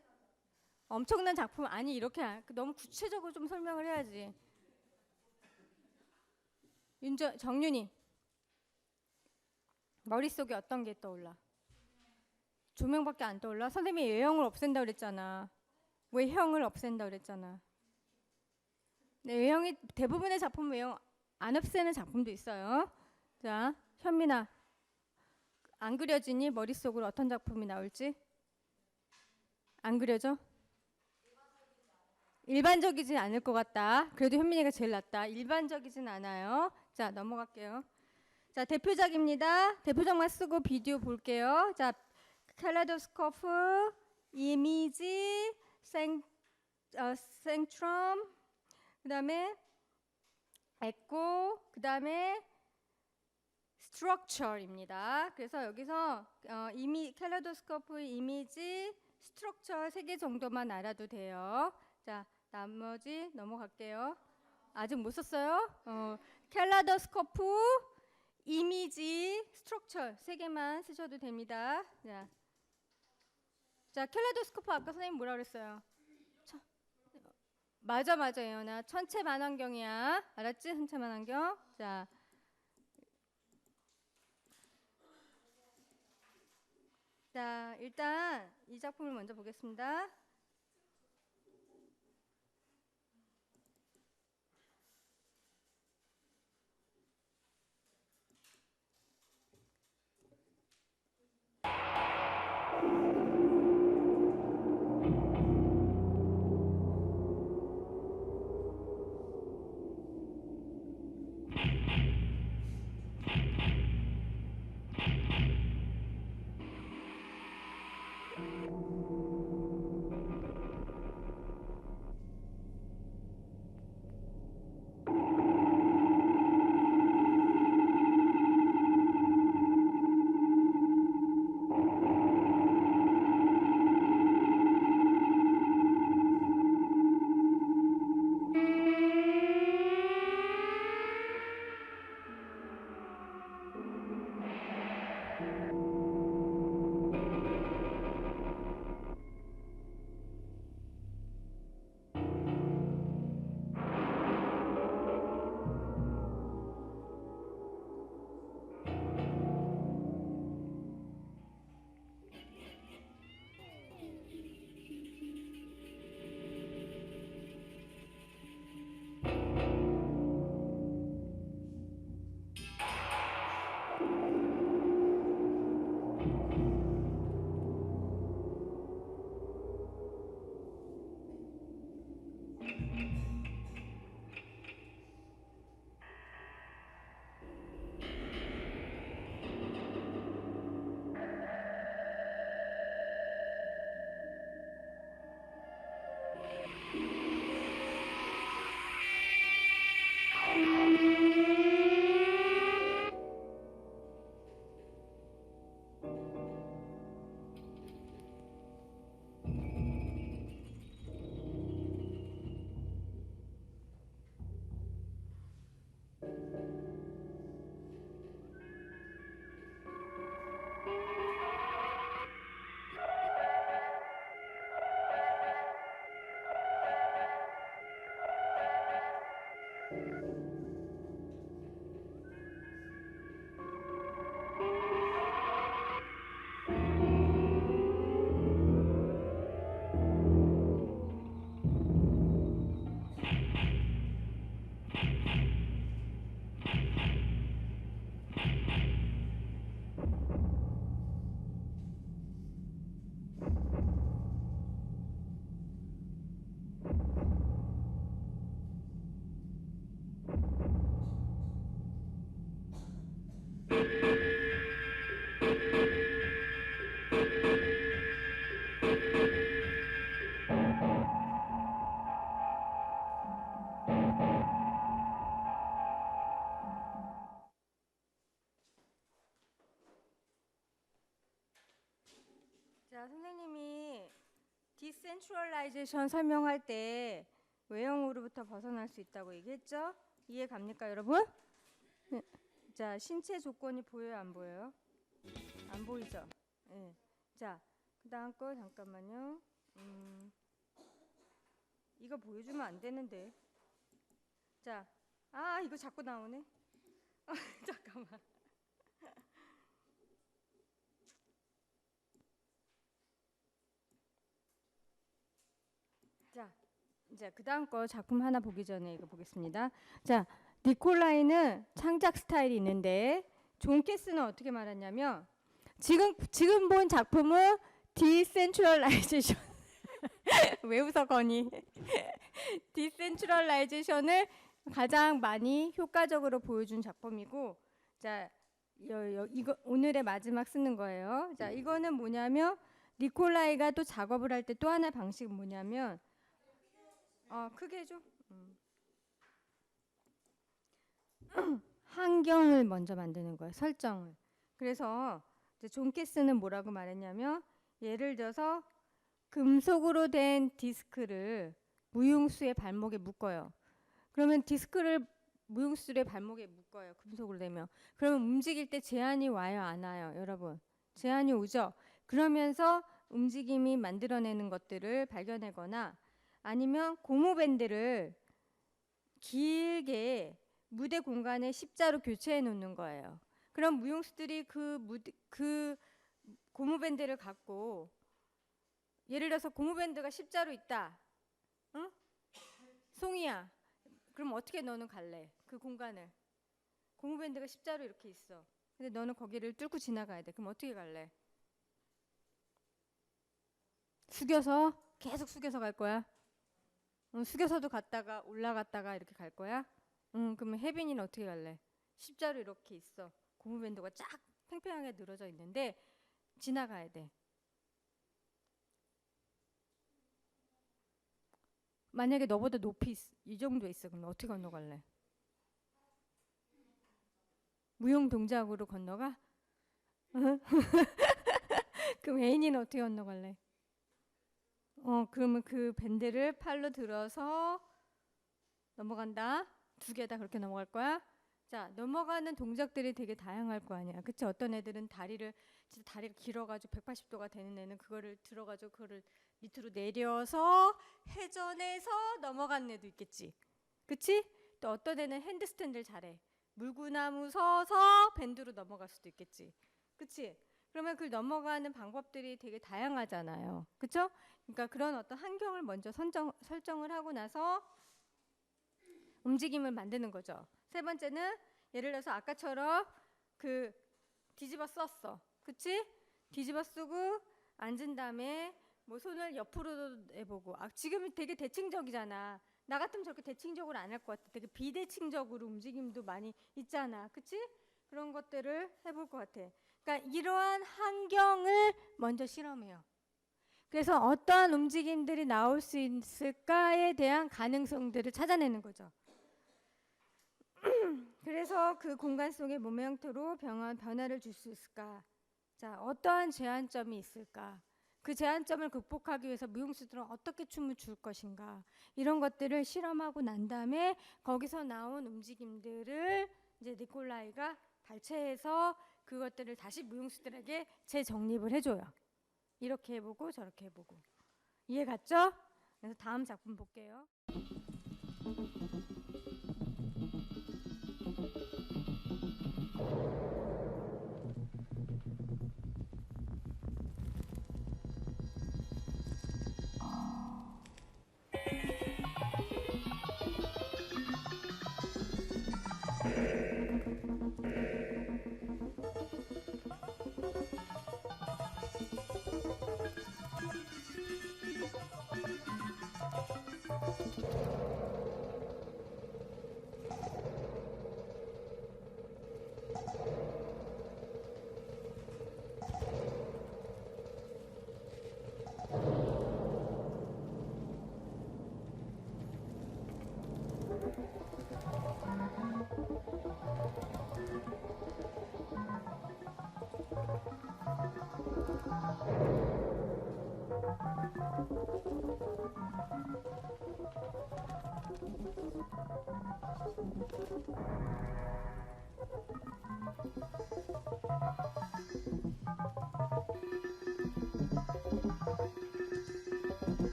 엄청난 작품 아니 이렇게 너무 구체적으로 좀 설명을 해야지. 정윤이 머릿속에 어떤 게 떠올라? 조명밖에 안 떠올라? 선생님이 외형을 없앤다 그랬잖아. 외형을 없앤다 그랬잖아. 네, 외형이 대부분의 작품 외형 안 없애는 작품도 있어요. 자, 현민아 안 그려지니 머릿속으로 어떤 작품이 나올지? 안 그려져? 일반적이진 않을 것 같다. 그래도 현민이가 제일 낫다. 일반적이진 않아요. 자, 넘어갈게요. 자, 대표작입니다. 대표작만 쓰고 비디오 볼게요. 자, 캘레도스코프, 이미지, 생트럼, 그 다음에 에코, 그 다음에 스트럭처입니다. 그래서 여기서 캘레도스코프, 이미지, 스트럭처 3개 정도만 알아도 돼요. 자, 나머지 넘어갈게요. 아직 못 썼어요? 캘레도스코프, 이미지, 스트럭처 3개만 쓰셔도 됩니다. 자, 캘레도스코프 아까 선생님 뭐라 그랬어요? 맞아, 예연아. 천체만환경이야. 알았지? 천체만환경. 자, 자, 일단 이 작품을 먼저 보겠습니다. 자, 선생님이 디센트럴라이제이션 설명할 때 외형으로부터 벗어날 수 있다고 얘기했죠? 이해 갑니까, 여러분? 네. 자, 신체 조건이 보여요, 안 보여요? 안 보이죠? 네. 자, 그다음 거 잠깐만요. 이거 보여주면 안 되는데. 자, 이거 자꾸 나오네. 잠깐만. 자, 이제 그다음 거 작품 하나 보기 전에 이거 보겠습니다. 자, 니콜라이는 창작 스타일이 있는데 존 캐스는 어떻게 말했냐면 지금 본 작품은 디센트럴라이제이션 왜 웃어 거니? 디센트럴라이제이션을 가장 많이 효과적으로 보여준 작품이고, 자, 이거 오늘의 마지막 쓰는 거예요. 자, 이거는 뭐냐면 니콜라이가 또 작업을 할 때 또 하나의 방식은 뭐냐면 크게 해줘. 환경을 먼저 만드는 거예요. 설정을. 그래서 이제 존 캐스는 뭐라고 말했냐면 예를 들어서 금속으로 된 디스크를 무용수의 발목에 묶어요. 그러면 디스크를 무용수의 발목에 묶어요. 금속으로 되면. 그러면 움직일 때 제한이 와요, 안 와요, 여러분? 제한이 오죠. 그러면서 움직임이 만들어내는 것들을 발견하거나 아니면 고무밴드를 길게 무대 공간에 십자로 교체해 놓는 거예요. 그럼 무용수들이 그 고무밴드를 갖고 예를 들어서 고무밴드가 십자로 있다. 응? 송이야. 그럼 어떻게 너는 갈래? 그 공간을. 고무밴드가 십자로 이렇게 있어. 근데 너는 거기를 뚫고 지나가야 돼. 그럼 어떻게 갈래? 숙여서 계속 숙여서 갈 거야? 숙여서도 갔다가 올라갔다가 이렇게 갈 거야? 그러면 혜빈이는 어떻게 갈래? 십자로 이렇게 있어. 고무밴드가 쫙 팽팽하게 늘어져 있는데 지나가야 돼. 만약에 너보다 높이 이 정도에 있어. 그러면 어떻게 건너갈래? 무용 동작으로 건너가? 그럼 애인이는 어떻게 건너갈래? 그러면 그 밴드를 팔로 들어서 넘어간다. 두 개다 그렇게 넘어갈 거야? 자, 넘어가는 동작들이 되게 다양할 거 아니야. 그치? 어떤 애들은 진짜 다리가 길어가지고 180도가 되는 애는 그거를 들어가지고 그거를 밑으로 내려서 회전해서 넘어가는 애도 있겠지. 그치? 또 어떤 애는 핸드스탠드를 잘해. 물구나무 서서 밴드로 넘어갈 수도 있겠지. 그치? 그러면 그 넘어가는 방법들이 되게 다양하잖아요. 그쵸? 그러니까 그런 어떤 환경을 먼저 설정을 하고 나서 움직임을 만드는 거죠. 세 번째는 예를 들어서 아까처럼 그 뒤집어 썼어. 그치? 뒤집어 쓰고 앉은 다음에 뭐 손을 옆으로도 내보고. 지금은 되게 대칭적이잖아. 나 같으면 저렇게 대칭적으로 안 할 것 같아. 되게 비대칭적으로 움직임도 많이 있잖아. 그치? 그런 것들을 해볼 것 같아. 그러니까 이러한 환경을 먼저 실험해요. 그래서 어떠한 움직임들이 나올 수 있을까에 대한 가능성들을 찾아내는 거죠. 그래서 그 공간 속의 몸의 형태로 변화를 줄 수 있을까? 자, 어떠한 제한점이 있을까? 그 제한점을 극복하기 위해서 무용수들은 어떻게 춤을 출 것인가? 이런 것들을 실험하고 난 다음에 거기서 나온 움직임들을 이제 니콜라이가 발췌해서 그것들을 다시 무용수들에게 재정립을 해줘요. 이렇게 해보고 저렇게 해보고. 이해 갔죠? 그래서 다음 작품 볼게요.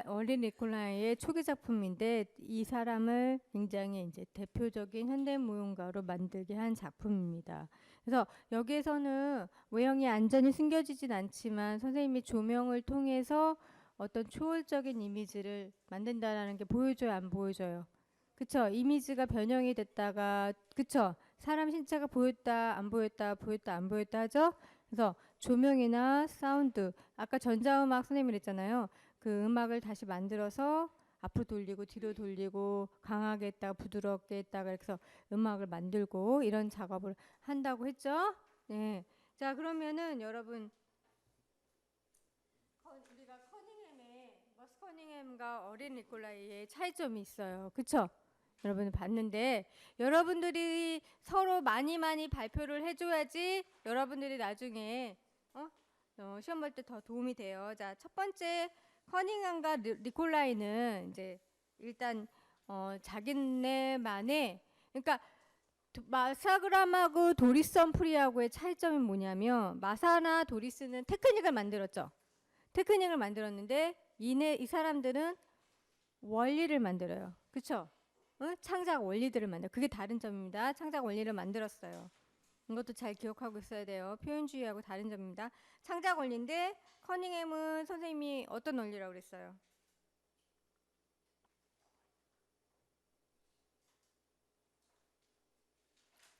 어린 니콜라이의 초기 작품인데 이 사람을 굉장히 이제 대표적인 현대 무용가로 만들게 한 작품입니다. 그래서 여기에서는 외형이 완전히 숨겨지진 않지만 선생님이 조명을 통해서 어떤 초월적인 이미지를 만든다라는 게 보여줘요, 안 보여줘요? 그쵸? 이미지가 변형이 됐다가, 그쵸? 사람 신체가 보였다, 안 보였다, 보였다, 안 보였다 하죠? 그래서 조명이나 사운드, 아까 전자음악 선생님이 했잖아요. 그 음악을 다시 만들어서 앞으로 돌리고 뒤로 돌리고 강하게 했다가 부드럽게 했다가 그래서 음악을 만들고 이런 작업을 한다고 했죠. 네. 자, 그러면은 여러분 우리가 머스 커닝햄과 어린 니콜라이의 차이점이 있어요. 그쵸? 여러분 봤는데 여러분들이 서로 많이 발표를 해줘야지 여러분들이 나중에 시험 볼 때 더 도움이 돼요. 자, 첫 번째 커닝ham과 니콜라이는 이제 일단 자기네만의 그러니까 마사그람하고 도리스 험프리하고의 차이점이 뭐냐면 마사나 도리스는 테크닉을 만들었죠. 테크닉을 만들었는데 이 사람들은 원리를 만들어요. 그렇죠? 창작 원리들을 만들어. 그게 다른 점입니다. 창작 원리를 만들었어요. 이것도 잘 기억하고 있어야 돼요. 표현주의하고 다른 점입니다. 창작 원리인데 커닝햄은 선생님이 어떤 원리라고 그랬어요?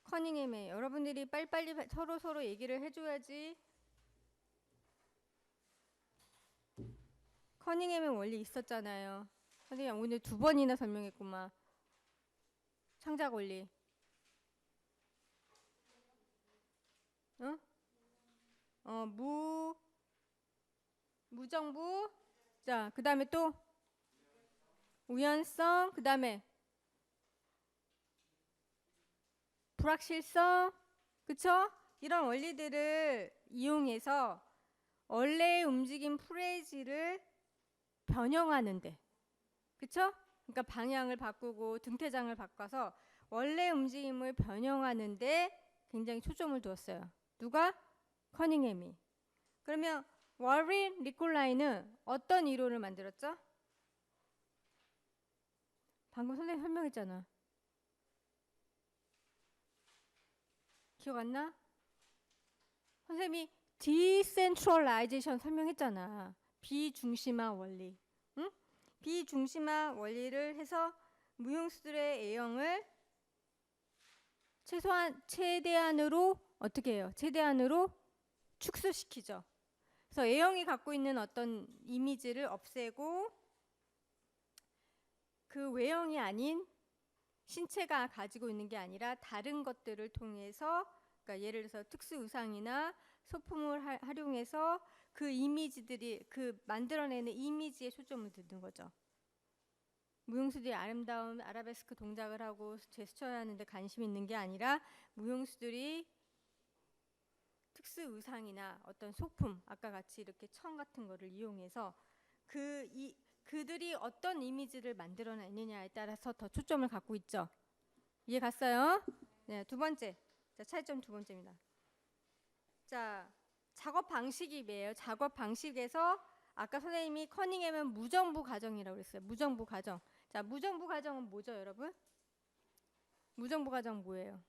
커닝햄에 여러분들이 빨리빨리 서로 얘기를 해줘야지. 커닝햄의 원리 있었잖아요. 선생님 오늘 2번이나 설명했구만. 창작 원리. 응? 무정부. 자, 그 다음에 또 우연성. 그 다음에 불확실성. 그쵸? 이런 원리들을 이용해서 원래의 움직임 프레이즈를 변형하는데. 그쵸? 그러니까 방향을 바꾸고 등퇴장을 바꿔서 원래 움직임을 변형하는데 굉장히 초점을 두었어요. 누가? 커닝햄이. 그러면 워린 니콜라이는 어떤 이론을 만들었죠? 방금 선생님 설명했잖아. 기억 안 나? 선생님이 디센트럴라이제이션 설명했잖아. 비중심화 원리. 응? 비중심화 원리를 해서 무용수들의 A형을 최대한으로 어떻게 해요? 최대한으로 축소시키죠. 그래서 A형이 갖고 있는 어떤 이미지를 없애고 그 외형이 아닌 신체가 가지고 있는 게 아니라 다른 것들을 통해서 그러니까 예를 들어서 특수 의상이나 소품을 활용해서 그 이미지들이 그 만들어내는 이미지에 초점을 두는 거죠. 무용수들이 아름다운 아라베스크 동작을 하고 제스처를 하는데 관심 있는 게 아니라 무용수들이 특수 의상이나 어떤 소품 아까 같이 이렇게 청 같은 거를 이용해서 그들이 어떤 이미지를 만들어내느냐에 따라서 더 초점을 갖고 있죠. 이해 갔어요? 네, 두 번째. 자, 차이점 두 번째입니다. 자, 작업 방식이 뭐예요? 작업 방식에서 아까 선생님이 커닝햄은 무정부 과정이라고 그랬어요. 무정부 과정. 자, 무정부 과정은 뭐죠, 여러분? 무정부 과정 뭐예요?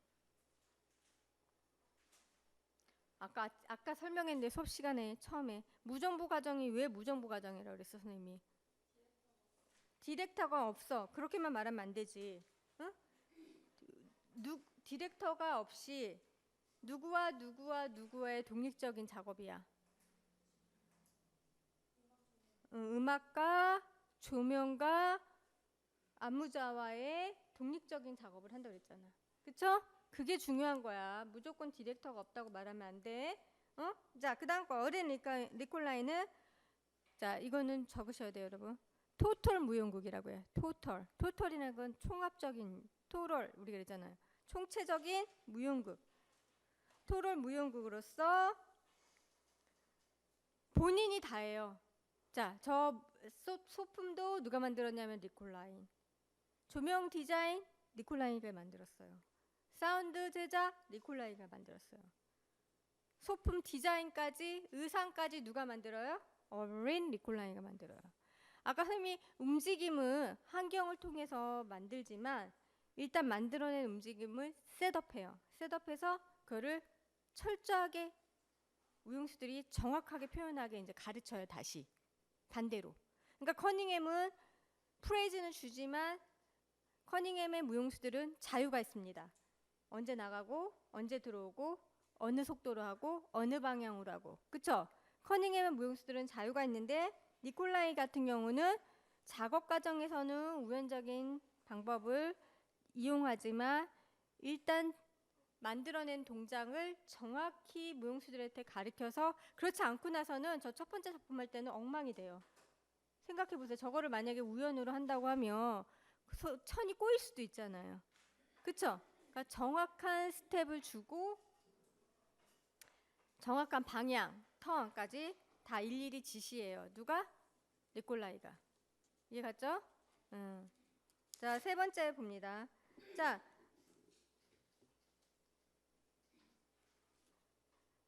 아까 설명했는데 수업 시간에 처음에 무정부 과정이 왜 무정부 과정이라고 그랬어, 선생님이? 디렉터가 없어. 그렇게만 말하면 안 되지. 응? 디렉터가 없이 누구와 누구와의 독립적인 작업이야. 음악가, 조명가, 안무자와의 독립적인 작업을 한다고 그랬잖아. 그쵸? 그게 중요한 거야. 무조건 디렉터가 없다고 말하면 안 돼. 자, 그 다음 거 어린 니콜라이는 자, 이거는 적으셔야 돼요, 여러분. 토털 무용국이라고 해요. 토털이라는 건 총합적인 토럴 우리가 그랬잖아요. 총체적인 무용국. 토럴 무용국으로서 본인이 다 해요. 자, 저 소품도 누가 만들었냐면 니콜라인. 조명 디자인 니콜라이가 만들었어요. 사운드 제작 니콜라이가 만들었어요. 소품 디자인까지 의상까지 누가 만들어요? 어린 니콜라이가 만들어요. 아까 선생님이 움직임은 환경을 통해서 만들지만 일단 만들어낸 움직임을 셋업해요. 셋업해서 그거를 철저하게 무용수들이 정확하게 표현하게 이제 가르쳐요. 다시 반대로. 그러니까 커닝햄은 프레이즈는 주지만 커닝햄의 무용수들은 자유가 있습니다. 언제 나가고 언제 들어오고 어느 속도로 하고 어느 방향으로 하고. 그쵸? 커닝햄의 무용수들은 자유가 있는데 니콜라이 같은 경우는 작업 과정에서는 우연적인 방법을 이용하지만 일단 만들어낸 동작을 정확히 무용수들한테 가르쳐서 그렇지 않고 나서는 저 첫 번째 작품 할 때는 엉망이 돼요. 생각해 보세요. 저거를 만약에 우연으로 한다고 하면 천이 꼬일 수도 있잖아요. 그쵸? 그러니까 정확한 스텝을 주고 정확한 방향, 턴까지 다 일일이 지시해요. 누가? 니콜라이가. 이해 갔죠? 자, 세 번째 봅니다. 자,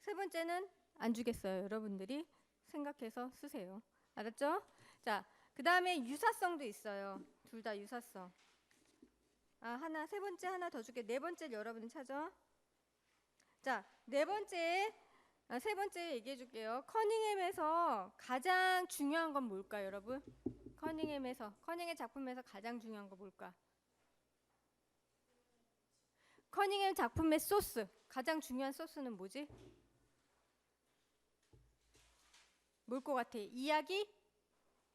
세 번째는 안 주겠어요. 여러분들이 생각해서 쓰세요. 알았죠? 자, 그 다음에 유사성도 있어요. 둘 다 유사성. 세 번째 하나 더 줄게. 네 번째 여러분이 찾아. 자, 세 번째 얘기해 줄게요. 커닝햄에서 가장 중요한 건 뭘까요, 여러분? 커닝햄 작품에서 가장 중요한 거 뭘까? 커닝햄 작품의 소스. 가장 중요한 소스는 뭐지? 뭘 것 같아? 이야기?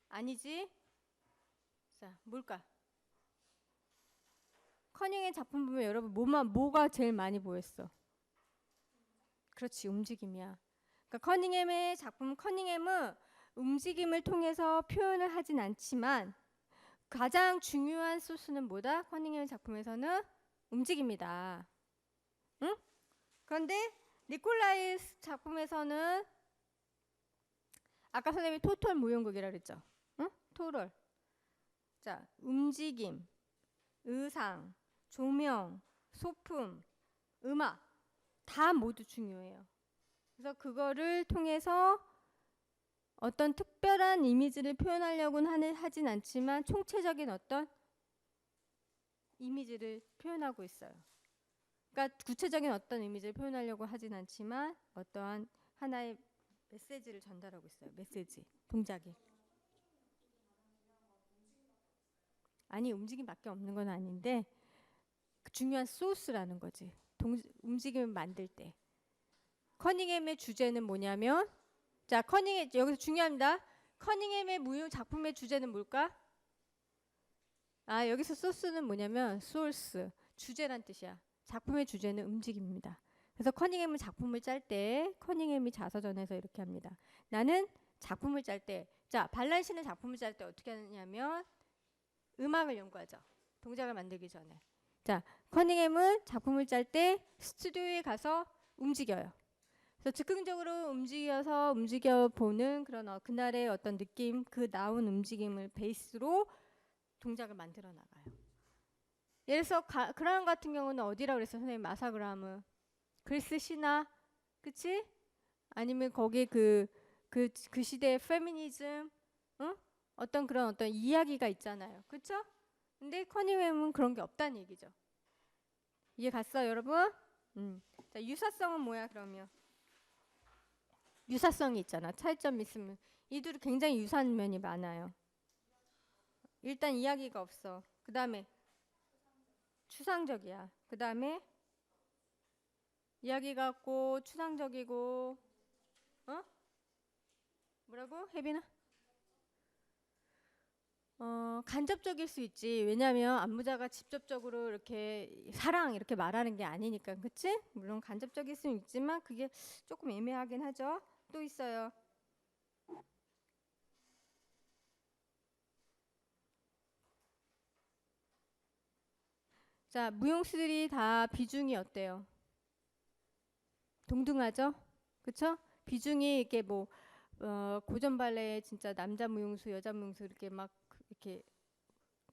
아니지? 자, 뭘까? 커닝햄 작품 보면 여러분 뭐가 제일 많이 보였어? 그렇지, 움직임이야. 그러니까 커닝햄의 작품, 커닝햄은 움직임을 통해서 표현을 하진 않지만 가장 중요한 소스는 뭐다? 커닝햄 작품에서는 움직임이다. 응? 그런데 니콜라이 작품에서는 아까 선생님이 토털 무용국이라 그랬죠? 응? 토럴. 자, 움직임, 의상, 조명, 소품, 음악 다 모두 중요해요. 그래서 그거를 통해서 어떤 특별한 이미지를 표현하려고는 하진 않지만 총체적인 어떤 이미지를 표현하고 있어요. 그러니까 구체적인 어떤 이미지를 표현하려고 하진 않지만 어떠한 하나의 메시지를 전달하고 있어요. 메시지, 동작이. 아니, 움직임밖에 없는 건 아닌데 중요한 소스라는 거지. 움직임을 만들 때. 커닝햄의 주제는 뭐냐면 자, 여기서 중요합니다. 커닝햄의 무용 작품의 주제는 뭘까? 여기서 소스는 뭐냐면 소스, 주제란 뜻이야. 작품의 주제는 움직임입니다. 그래서 커닝햄은 작품을 짤 때 커닝햄이 자서전에서 이렇게 합니다. 나는 작품을 짤 때, 자, 발란시는 작품을 짤 때 어떻게 하느냐면 음악을 연구하죠. 동작을 만들기 전에. 자, 커닝햄은 작품을 짤 때 스튜디오에 가서 움직여요. 그래서 즉흥적으로 움직여보는 그런 그날의 어떤 느낌, 그 나온 움직임을 베이스로 동작을 만들어 나가요. 예를 들어서 그라함 같은 경우는 어디라고 그랬어? 선생님, 마사그라함은 그리스 신화, 그치? 아니면 거기 그 시대의 페미니즘, 응? 어떤 이야기가 있잖아요. 그쵸? 근데 커닝햄은 그런 게 없다는 얘기죠. 이해 갔어요, 여러분? 자, 유사성은 뭐야, 그러면? 유사성이 있잖아. 차이점이 있으면. 이 둘이 굉장히 유사한 면이 많아요. 일단 이야기가 없어. 그 다음에 추상적이야. 그 다음에 이야기가 없고 추상적이고 뭐라고? 혜빈아? 간접적일 수 있지. 왜냐하면 안무자가 직접적으로 이렇게 사랑 이렇게 말하는 게 아니니까, 그치? 물론 간접적일 수는 있지만 그게 조금 애매하긴 하죠. 또 있어요. 자, 무용수들이 다 비중이 어때요? 동등하죠? 그쵸? 비중이 이렇게 뭐 고전 발레 진짜 남자 무용수, 여자 무용수 이렇게 막 이렇게가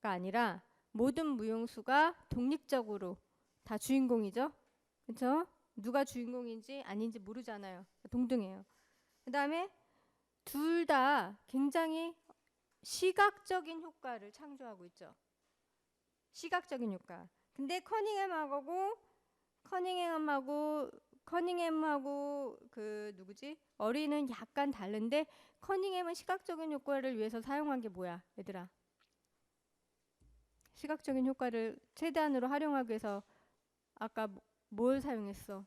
아니라 모든 무용수가 독립적으로 다 주인공이죠. 그쵸? 누가 주인공인지 아닌지 모르잖아요. 동등해요. 그 다음에 둘 다 굉장히 시각적인 효과를 창조하고 있죠. 시각적인 효과. 근데 커닝햄하고 그 누구지? 어린은 약간 다른데 커닝햄은 시각적인 효과를 위해서 사용한 게 뭐야, 얘들아? 시각적인 효과를 최대한으로 활용하기 위해서 아까 뭘 사용했어?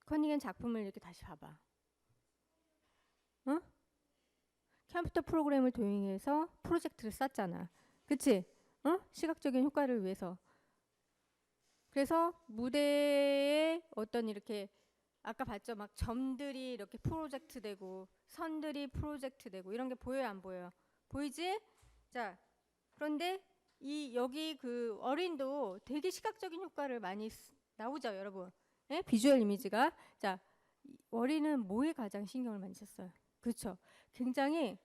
커닝햄 작품을 이렇게 다시 봐봐. 어? 컴퓨터 프로그램을 도입해서 프로젝트를 쌌잖아. 그치? 시각적인 효과를 위해서. 그래서 무대에 어떤 이렇게 아까 봤죠? 막 점들이 이렇게 프로젝트 되고 선들이 프로젝트 되고 이런 게 보여요, 안 보여요? 보이지? 자, 그런데 여기 그 어린도 되게 시각적인 효과를 많이 나오죠, 여러분? 예? 비주얼 이미지가. 자, 어린은 뭐에 가장 신경을 많이 썼어요? 그렇죠? 굉장히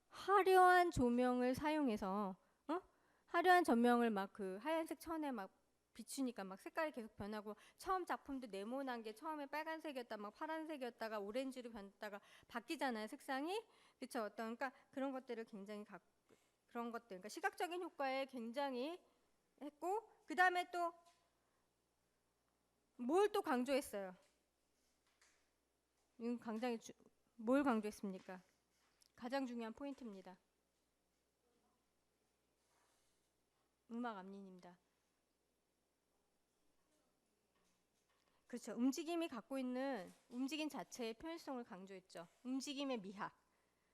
화려한 조명을 사용해서 화려한 조명을 막 그 하얀색 천에 막 비추니까 막 색깔이 계속 변하고 처음 작품도 네모난 게 처음에 빨간색이었다 막 파란색이었다가 오렌지로 변했다가 바뀌잖아요, 색상이. 그렇죠? 그러니까 그런 것들을 굉장히 그런 것들 그러니까 시각적인 효과에 굉장히 했고 그다음에 또 뭘 또 강조했어요? 이건 굉장히 뭘 강조했습니까? 가장 중요한 포인트입니다. 음악 앞니입니다. 그렇죠. 움직임이 갖고 있는 움직임 자체의 표현성을 강조했죠. 움직임의 미학.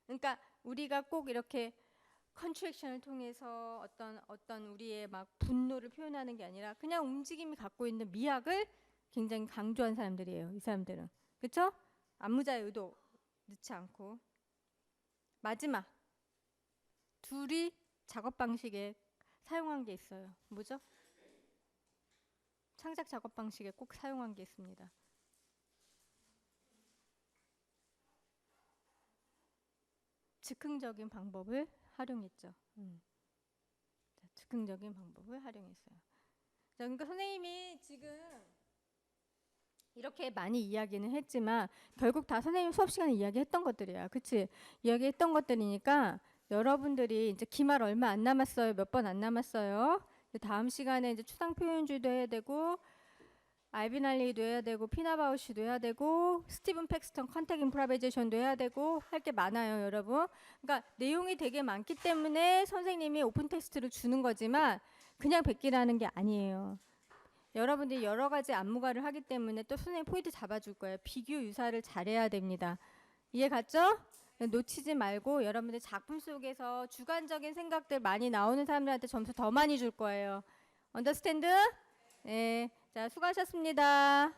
그러니까 우리가 꼭 이렇게 컨트랙션을 통해서 어떤 우리의 막 분노를 표현하는 게 아니라 그냥 움직임이 갖고 있는 미학을 굉장히 강조한 사람들이에요. 이 사람들은. 그렇죠? 안무자의 의도 넣지 않고. 마지막 둘이 작업 방식에 사용한 게 있어요. 뭐죠? 창작 작업 방식에 꼭 사용한 게 있습니다. 즉흥적인 방법을 활용했죠. 자, 즉흥적인 방법을 활용했어요. 자, 그러니까 선생님이 지금 이렇게 많이 이야기는 했지만 결국 다 선생님 수업 시간에 이야기했던 것들이야. 그치? 이야기했던 것들이니까 여러분들이 이제 기말 얼마 안 남았어요. 몇 번 안 남았어요. 다음 시간에 이제 추상 표현주의도 해야 되고 알빈 알리도 해야 되고 피나바우시도 해야 되고 스티븐 팩스턴 컨택 임프라베이제이션도 해야 되고 할 게 많아요, 여러분. 그러니까 내용이 되게 많기 때문에 선생님이 오픈 테스트를 주는 거지만 그냥 베끼라는 게 아니에요. 여러분들이 여러 가지 안무가를 하기 때문에 또 선생님 포인트 잡아줄 거예요. 비교 유사를 잘해야 됩니다. 이해 갔죠? 놓치지 말고 여러분들 작품 속에서 주관적인 생각들 많이 나오는 사람들한테 점수 더 많이 줄 거예요. 언더스탠드? 네. 자, 수고하셨습니다.